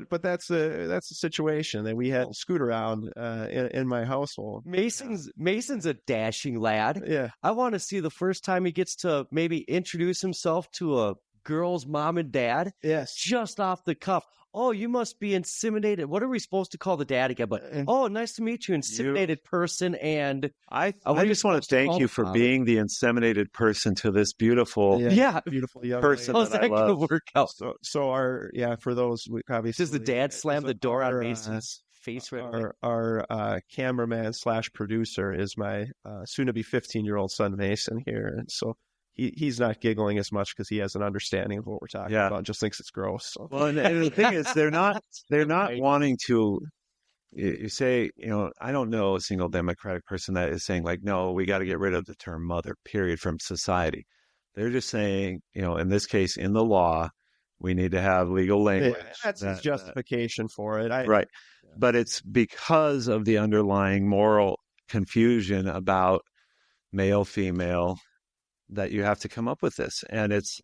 but that's the situation that we had to scoot around in my household. Mason's a dashing lad. Yeah. I want to see the first time he gets to maybe introduce himself to a girl's mom and dad. Yes. Just off the cuff. Oh, you must be inseminated. What are we supposed to call the dad again? But nice to meet you, inseminated person. And I just want to thank you for being the inseminated person to this beautiful, beautiful young person that I love. Work out. For those, obviously, does the dad slam the door on Mason's face? Our cameraman / producer is my soon-to-be 15-year-old son Mason here, and so. He's not giggling as much because he has an understanding of what we're talking about and just thinks it's gross. So. Well, and the thing is, they're not wanting to. You say, I don't know a single Democratic person that is saying like, no, we got to get rid of the term mother, period, from society. They're just saying, in this case, in the law, we need to have legal language. Yeah, that's his justification for it. Right. But it's because of the underlying moral confusion about male, female, that you have to come up with this. And it's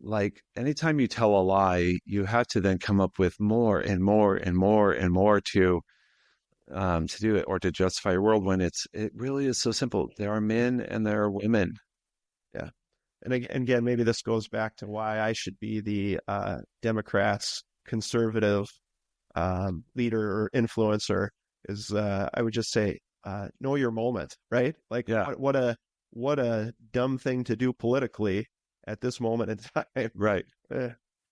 like anytime you tell a lie, you have to then come up with more and more and more and more to do it or to justify your world when it really is so simple. There are men and there are women. Yeah. And again, maybe this goes back to why I should be the Democrats' conservative leader or influencer is I would just say, know your moment, right? Like what a dumb thing to do politically at this moment in time. Right.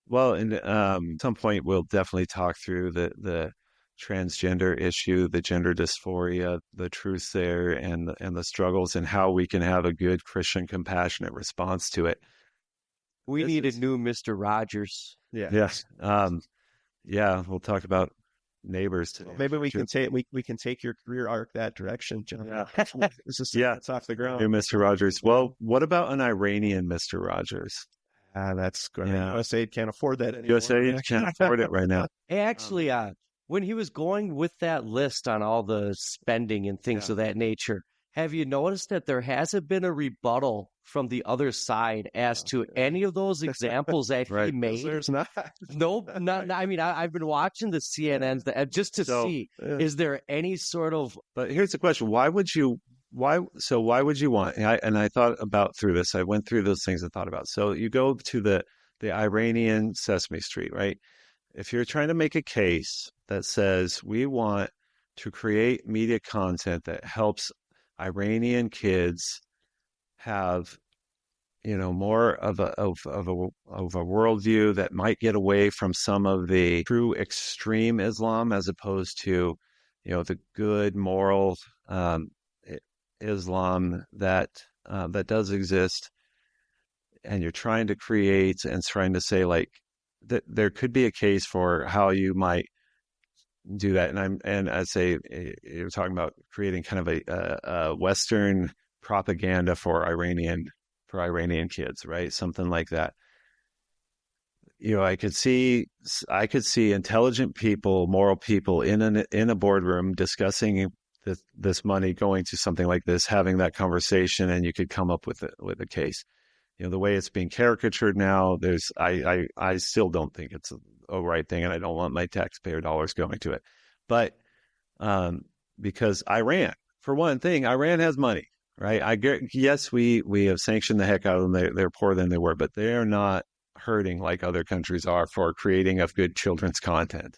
Well, and at some point we'll definitely talk through the transgender issue, the gender dysphoria, the truth there, and the struggles, and how we can have a good Christian, compassionate response to it. We need a new Mr. Rogers. Yeah. Yes. Yeah. We'll talk about neighbors today. Well, maybe we can take your career arc that direction, John. Yeah. It's off the ground. New Mr. Rogers. Well, what about an Iranian Mr. Rogers? That's great. Yeah. USAID can't afford that anymore. USAID can't afford it right now. Actually, when he was going with that list on all the spending and things of that nature, have you noticed that there hasn't been a rebuttal from the other side as to any of those examples that he made? There's not. No, not. I mean, I've been watching the CNNs just to see, is there any sort of... But here's the question. Why would you want, and I thought about through this, I went through those things I thought about. So you go to the Iranian Sesame Street, right? If you're trying to make a case that says we want to create media content that helps Iranian kids have, more of a worldview that might get away from some of the true extreme Islam, as opposed to, the good moral Islam that does exist, and you're trying to create and trying to say like that there could be a case for how you might do that. And I say you're talking about creating kind of a Western propaganda for Iranian kids, right? Something like that. I could see intelligent people, moral people in a boardroom discussing this money going to something like this, having that conversation, and you could come up with a case. The way it's being caricatured now, I still don't think it's a right thing, and I don't want my taxpayer dollars going to it. But because Iran, for one thing, Iran has money, right? Yes, we have sanctioned the heck out of them. They're poorer than they were, but they're not hurting like other countries are for creating of good children's content.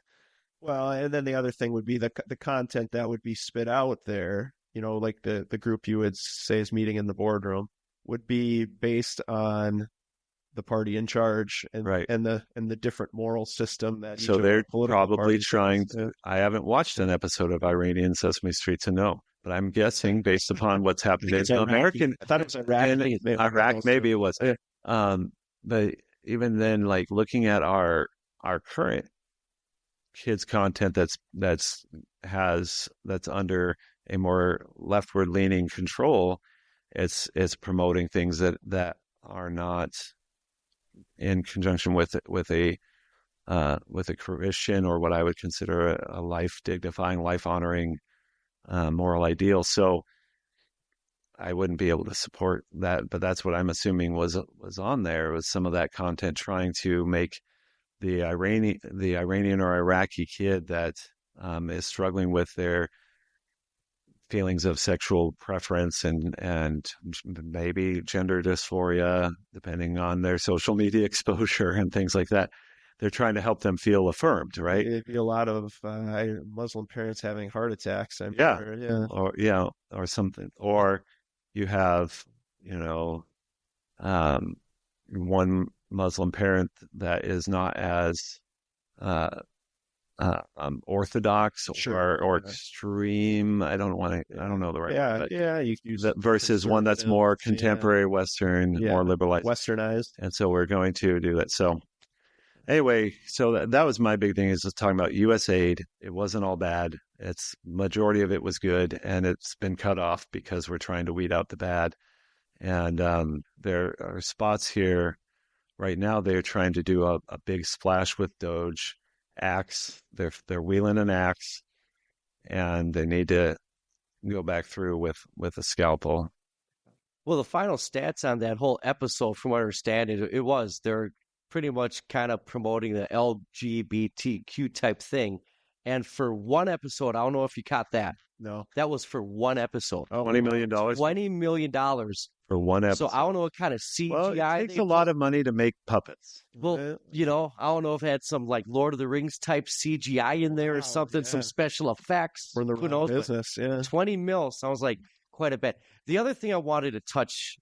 Well, and then the other thing would be the content that would be spit out there, like the group you would say is meeting in the boardroom, would be based on the party in charge and the different moral system that so they're probably trying to. I haven't watched an episode of Iranian Sesame Street to know, but I'm guessing based upon what's happening in American. I thought it was Iraq. Iraq, maybe it was. But even then, like looking at our current kids content that's under a more leftward leaning control, it's promoting things that are not in conjunction with a Christian or what I would consider a life dignifying, life honoring moral ideal. So I wouldn't be able to support that, but that's what I'm assuming was on there, was some of that content trying to make the Iranian or Iraqi kid that is struggling with their feelings of sexual preference and maybe gender dysphoria, depending on their social media exposure and things like that. They're trying to help them feel affirmed, right? There'd be a lot of Muslim parents having heart attacks. I'm sure. Or something. Or you have, one Muslim parent that is not as orthodox or extreme. I don't know the right. You use that versus one that's more contemporary, Western, more liberalized, Westernized, and so we're going to do that. So anyway, so that was my big thing, is just talking about USAID. It wasn't all bad. It's majority of it was good, and it's been cut off because we're trying to weed out the bad. And there are spots here right now. They're trying to do a big splash with Doge. Axe, they're wheeling an axe, and they need to go back through with a scalpel. Well, the final stats on that whole episode, from what I understand, it was they're pretty much kind of promoting the LGBTQ type thing. And for one episode, I don't know if you caught that. No. That was for one episode. Oh, $20 million $20 million. for one episode. So I don't know what kind of CGI. Well, it takes a lot of money to make puppets. Well, you know, I don't know if it had some like Lord of the Rings type CGI in there or something, some special effects. For the Who knows? business, yeah. 20 mil sounds like quite a bit. The other thing I wanted to touch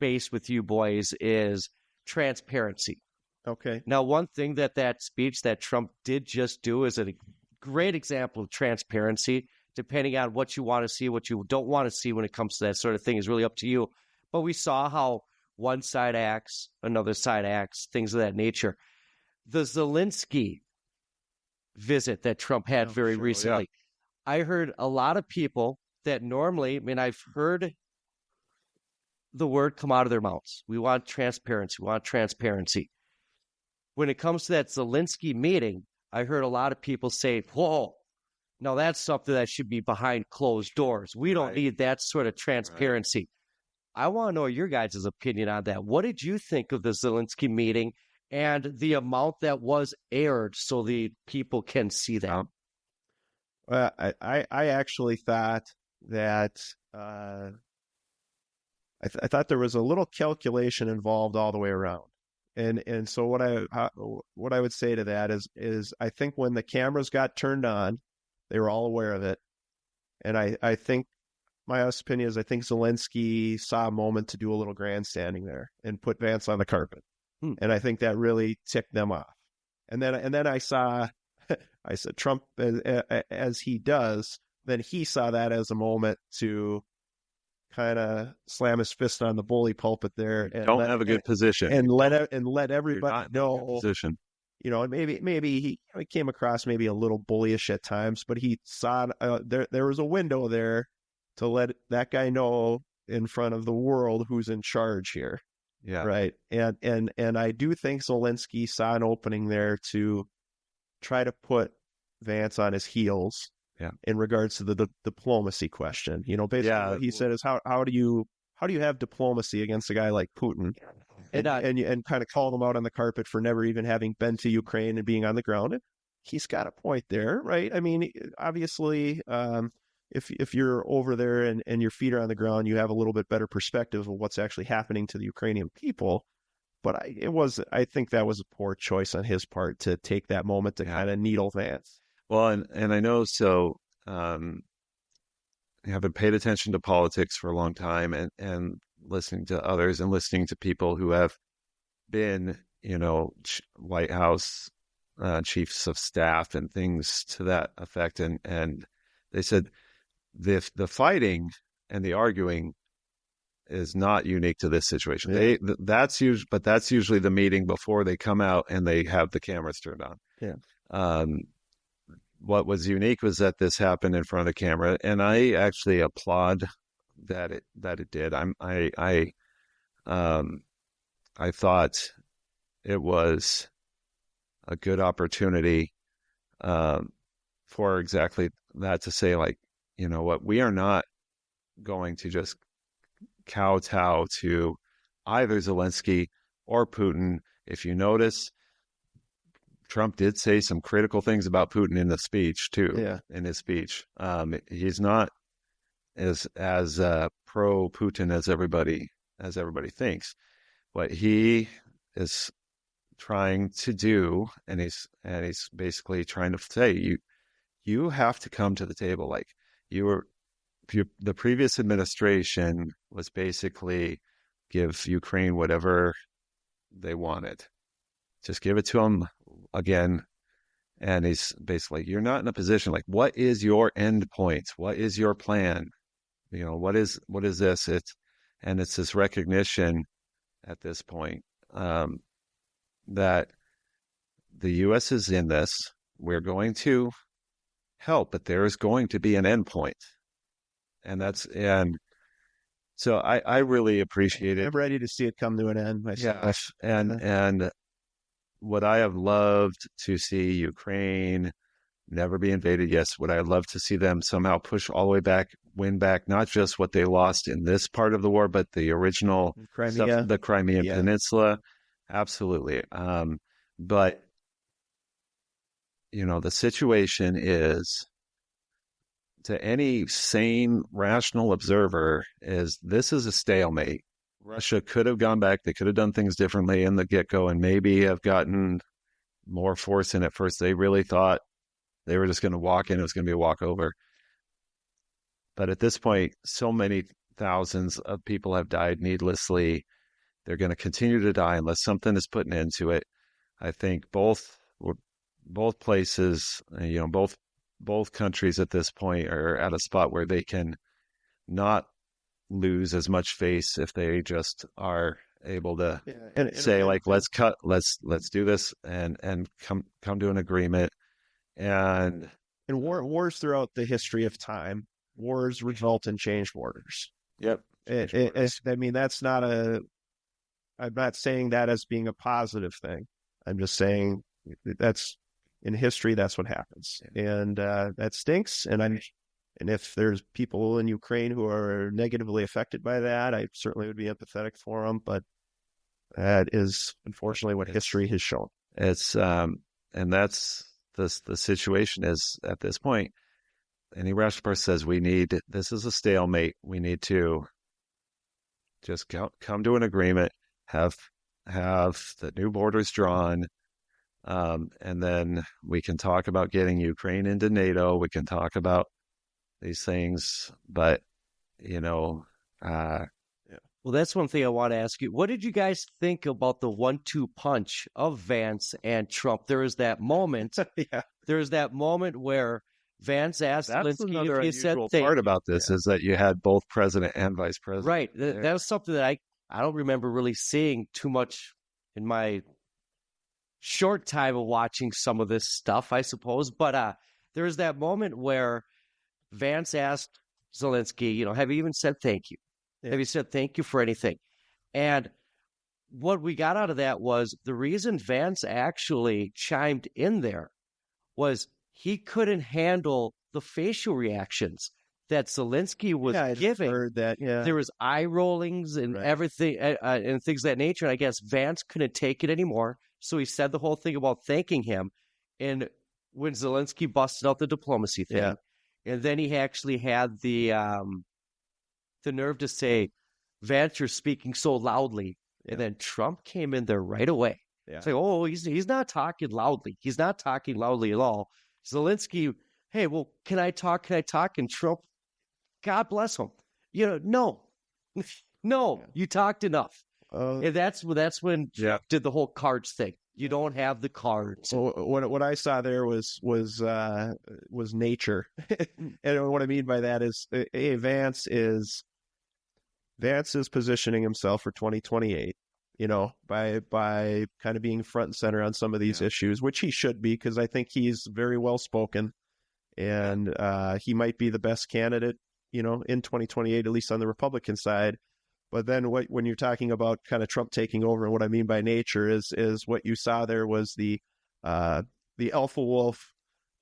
base with you boys is transparency. Okay. Now, one thing that speech that Trump did just do is a great example of transparency. Depending on what you want to see, what you don't want to see when it comes to that sort of thing is really up to you. But we saw how one side acts, another side acts, things of that nature. The Zelensky visit that Trump had very recently, I heard a lot of people that normally, I mean, I've heard the word come out of their mouths. We want transparency. We want transparency. When it comes to that Zelensky meeting, I heard a lot of people say, whoa, now that's something that should be behind closed doors. We don't need that sort of transparency. Right. I want to know your guys' opinion on that. What did you think of the Zelensky meeting and the amount that was aired so the people can see that? Well, I actually thought that I thought there was a little calculation involved all the way around. And so what I would say to that is I think when the cameras got turned on, they were all aware of it. And I think my honest opinion is I think Zelensky saw a moment to do a little grandstanding there and put Vance on the carpet. And I think that really ticked them off. And then I said Trump, as he does, then he saw that as a moment to kind of slam his fist on the bully pulpit there. And don't have a good position. And let everybody know. Position. You know, and maybe he came across maybe a little bullyish at times, but he saw there was a window there to let that guy know in front of the world who's in charge here. Yeah. Right. And I do think Zelensky saw an opening there to try to put Vance on his heels. Yeah. In regards to the diplomacy question, you know, basically what he said is how do you have diplomacy against a guy like Putin? And kind of call them out on the carpet for never even having been to Ukraine and being on the ground. And he's got a point there, right? I mean, obviously, if you're over there and your feet are on the ground, you have a little bit better perspective of what's actually happening to the Ukrainian people. But I think that was a poor choice on his part to take that moment to kind of needle Vance. Well, and I know so. Having paid attention to politics for a long time and listening to others and listening to people who have been, you know, White House chiefs of staff and things to that effect. And they said the fighting and the arguing is not unique to this situation. Yeah. That's usually the meeting before they come out and they have the cameras turned on. Yeah. What was unique was that this happened in front of the camera, and I actually applaud that it did. I thought it was a good opportunity for exactly that, to say, like, you know what, we are not going to just kowtow to either Zelensky or Putin. If you notice, Trump did say some critical things about Putin in the speech too. Yeah. In his speech, he's not as pro Putin as everybody thinks. What he is trying to do, and he's basically trying to say, you have to come to the table. Like the previous administration was basically give Ukraine whatever they wanted. Just give it to them again. And he's basically, you're not in a position, like, what is your end point? What is your plan? You know, what is this? It's this recognition at this point that the U.S. is in this. We're going to help, but there is going to be an end point. And so I really appreciate it. I'm ready to see it come to an end myself. Yeah. And would I have loved to see Ukraine never be invaded? Yes. Would I love to see them somehow push all the way back, win back, not just what they lost in this part of the war, but the original Crimea. the Crimean Peninsula? absolutely. But the situation is, to any sane, rational observer, is this is a stalemate. Russia could have gone back. They could have done things differently in the get-go and maybe have gotten more force in at first. They really thought they were just going to walk in. It was going to be a walkover. But at this point, so many thousands of people have died needlessly. They're going to continue to die unless something is put an end to it. I think both places, both countries at this point are at a spot where they can not lose as much face if they just are able to say, like, let's do this and come to an agreement. And wars throughout the history of time, wars result in changed borders. Yep. I mean, I'm not saying that as being a positive thing. I'm just saying that's in history, that's what happens. And that stinks. And if there's people in Ukraine who are negatively affected by that, I certainly would be empathetic for them. But that is unfortunately what history has shown. It's and that's the situation is at this point. Any rational person says this is a stalemate. We need to just come to an agreement, have the new borders drawn, and then we can talk about getting Ukraine into NATO. We can talk about these things, but Well, that's one thing I want to ask you. What did you guys think about the 1-2 punch of Vance and Trump? There is that moment. Yeah. There is that moment where Vance asked that's Zelensky another if he unusual said part about this is that you had both president and vice president. Right. That was something that I don't remember really seeing too much in my short time of watching some of this stuff, I suppose. But there was that moment where Vance asked Zelensky, have you even said thank you? Yeah. Have you said thank you for anything? And what we got out of that was the reason Vance actually chimed in there was he couldn't handle the facial reactions that Zelensky was giving. Heard that, yeah. There was eye rollings and everything and things of that nature. And I guess Vance couldn't take it anymore. So he said the whole thing about thanking him. And when Zelensky busted out the diplomacy thing, and then he actually had the nerve to say, Vance, you're speaking so loudly. Yeah. And then Trump came in there right away. Yeah. It's like, oh, he's not talking loudly. He's not talking loudly at all. Zelensky, hey, well, can I talk? Can I talk? And Trump, God bless him. No, you talked enough. And that's when Trump did the whole cards thing. You don't have the cards. So what I saw there was nature. And what I mean by that is, Vance is positioning himself for 2028, by kind of being front and center on some of these issues, which he should be, because I think he's very well spoken, and he might be the best candidate, in 2028, at least on the Republican side. But then when you're talking about kind of Trump taking over, and what I mean by nature is what you saw there was the alpha wolf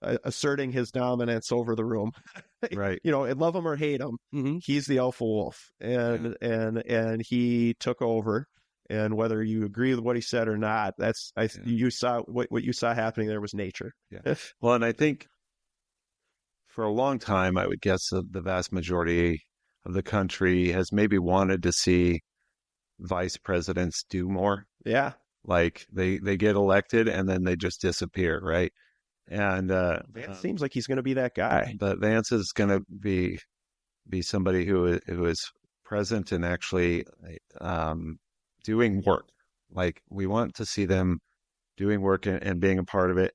asserting his dominance over the room. Right. Love him or hate him, he's the alpha wolf, and he took over. And whether you agree with what he said or not, you saw what you saw happening there was nature. Yeah. Well, and I think for a long time, I would guess the vast majority of the country has maybe wanted to see vice presidents do more. Yeah. Like they get elected and then they just disappear, right? And Vance seems like he's going to be that guy. But Vance is going to be somebody who is present and actually doing work. Like, we want to see them doing work and being a part of it.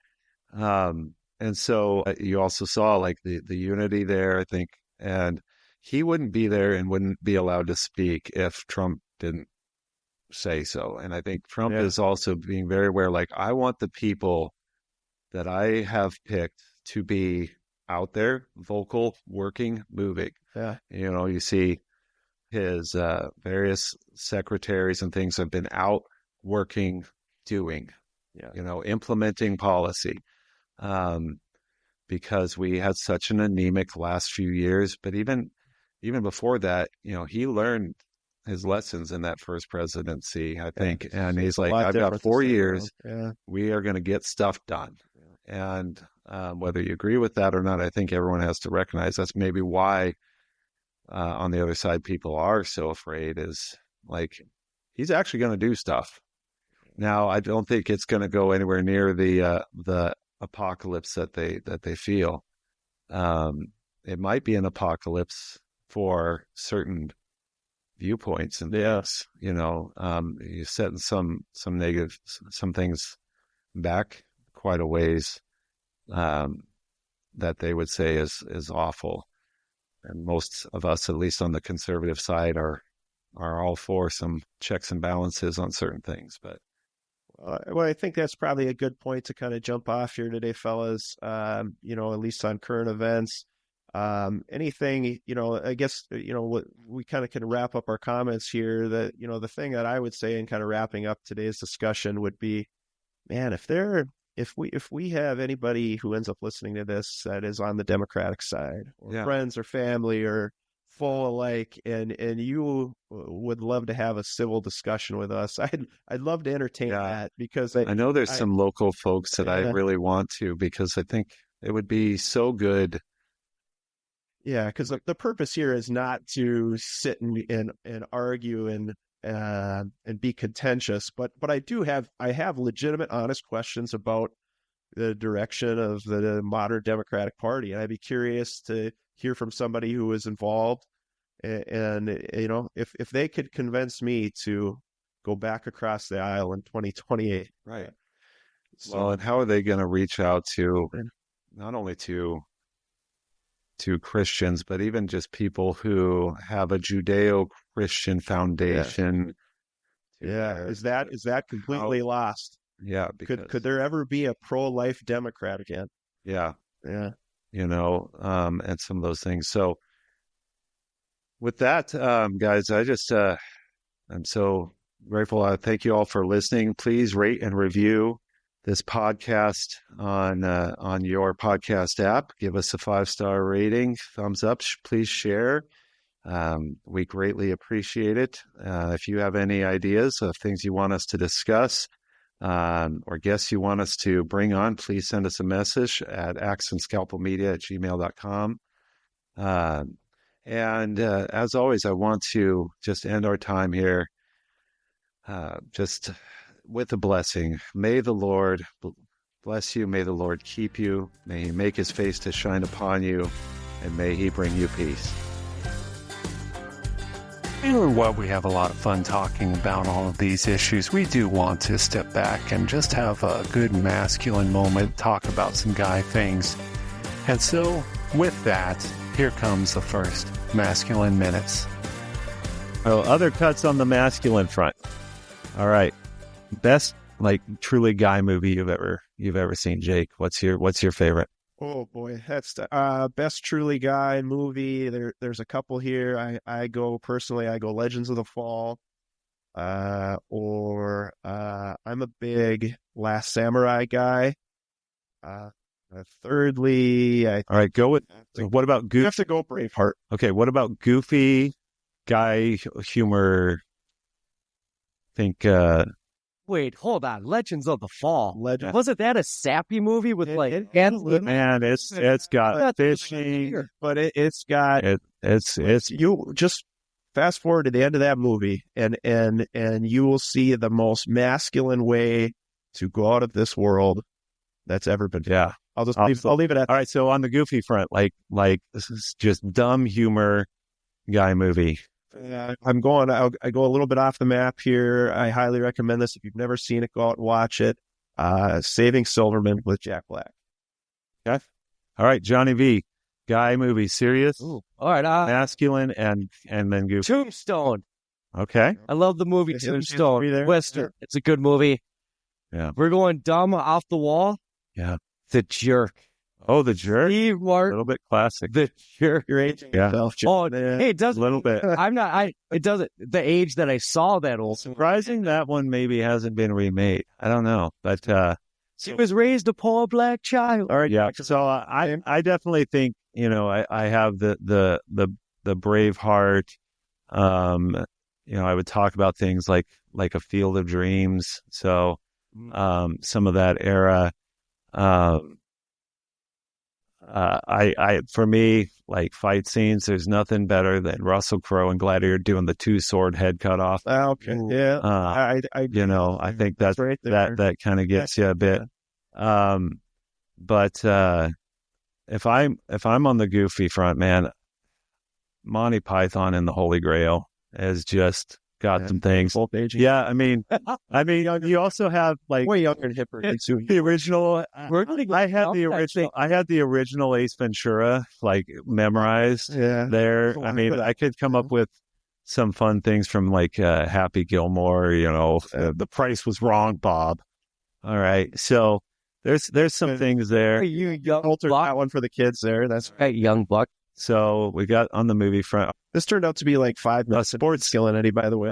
And so you also saw like the unity there, I think, and he wouldn't be there and wouldn't be allowed to speak if Trump didn't say so. And I think Trump is also being very aware, like, I want the people that I have picked to be out there, vocal, working, moving. Yeah. You see his various secretaries and things have been out working, doing, implementing policy. Because we had such an anemic last few years, but even before that, he learned his lessons in that first presidency, I think. And he's A like, lot I've got different 4 this time years. around. Yeah. We are going to get stuff done. And whether you agree with that or not, I think everyone has to recognize that's maybe why on the other side people are so afraid, is like, he's actually going to do stuff. Now, I don't think it's going to go anywhere near the apocalypse that they feel. It might be an apocalypse for certain viewpoints, and Yes. you're setting some things back quite a ways that they would say is awful, and most of us, at least on the conservative side, are all for some checks and balances on certain things. But Well, I think that's probably a good point to kind of jump off here today, fellas. At least on current events. Anything, I guess, what we kind of can wrap up our comments here. That, the thing that I would say in kind of wrapping up today's discussion would be, man, if we have anybody who ends up listening to this that is on the Democratic side, or friends or family or full alike, and you would love to have a civil discussion with us, I'd love to entertain that, because I know there's some local folks that I really want to, because I think it would be so good. Yeah, because the purpose here is not to sit and argue and be contentious, but I have legitimate, honest questions about the direction of the modern Democratic Party, and I'd be curious to hear from somebody who is involved, and if they could convince me to go back across the aisle in 2028. Right. So, and how are they going to reach out to not only to Christians, but even just people who have a Judeo-Christian foundation? Yeah. Is that completely lost? Yeah. Because, could there ever be a pro-life Democrat again? Yeah. Yeah. And some of those things. So with that, guys, I just, I'm so grateful. Thank you all for listening. Please rate and review this podcast on your podcast app. Give us a 5-star rating, thumbs up. Please share. We greatly appreciate it. If you have any ideas of things you want us to discuss, or guests you want us to bring on, please send us a message at axandscalpelmedia@gmail.com. And as always, I want to just end our time here just with a blessing. May the Lord bless you. May the Lord keep you. May he make his face to shine upon you, and may he bring you peace. And while we have a lot of fun talking about all of these issues, we do want to step back and just have a good masculine moment, talk about some guy things. And so, with that, here comes the first Masculine Minutes. Oh, other cuts on the masculine front. All right. Best, truly guy movie you've ever seen, Jake. What's your favorite? Oh boy, that's the best truly guy movie. There's a couple here. I go Legends of the Fall, or I'm a big Last Samurai guy. Thirdly, all right, go with. What about Goofy? You have to go Braveheart. Okay, what about goofy guy humor? Think. Wait, hold on. Legends of the Fall. Legend. Wasn't that a sappy movie with Man, it's got fishing, but it's got it's you just fast forward to the end of that movie, and you will see the most masculine way to go out of this world that's ever been. Yeah, I'll leave it at. All right, so on the goofy front, like this is just dumb humor guy movie. I go a little bit off the map here. I highly recommend this. If you've never seen it, go out and watch it. Saving Silverman with Jack Black. Okay. All right, Johnny V. Guy movie, serious. Ooh. All right. Masculine and then goofy. Tombstone. Okay. I love the movie Tombstone. Western. It's a good movie. Yeah. We're going dumb off the wall. Yeah. The Jerk. Oh, The Jerk. Steve Martin. A little bit classic. The Jerk. You're aging yourself. Oh, hey, it doesn't. A little bit. I'm not. It doesn't. The age that I saw that old. Surprising that one maybe hasn't been remade. I don't know, but he was raised a poor black child. All right. Yeah. So I definitely think I have the Braveheart, I would talk about things like A Field of Dreams. So some of that era. For me, like fight scenes, there's nothing better than Russell Crowe and Gladiator doing the 2-sword head cut off. Okay, yeah. I think that's right there. that kind of gets you a bit. But if I'm on the goofy front, man, Monty Python and the Holy Grail has just got some things. Yeah, I mean, you also have like way younger and hipper. The original. I had the original Ace Ventura like memorized. Yeah. There. I mean, I could come up with some fun things from like Happy Gilmore. The price was wrong, Bob. All right, so there's some things there. You young Alter buck. that one for the kids there. That's right, young buck. So we got on the movie front. This turned out to be like 5 minutes. Sports Skilling Eddie, by the way.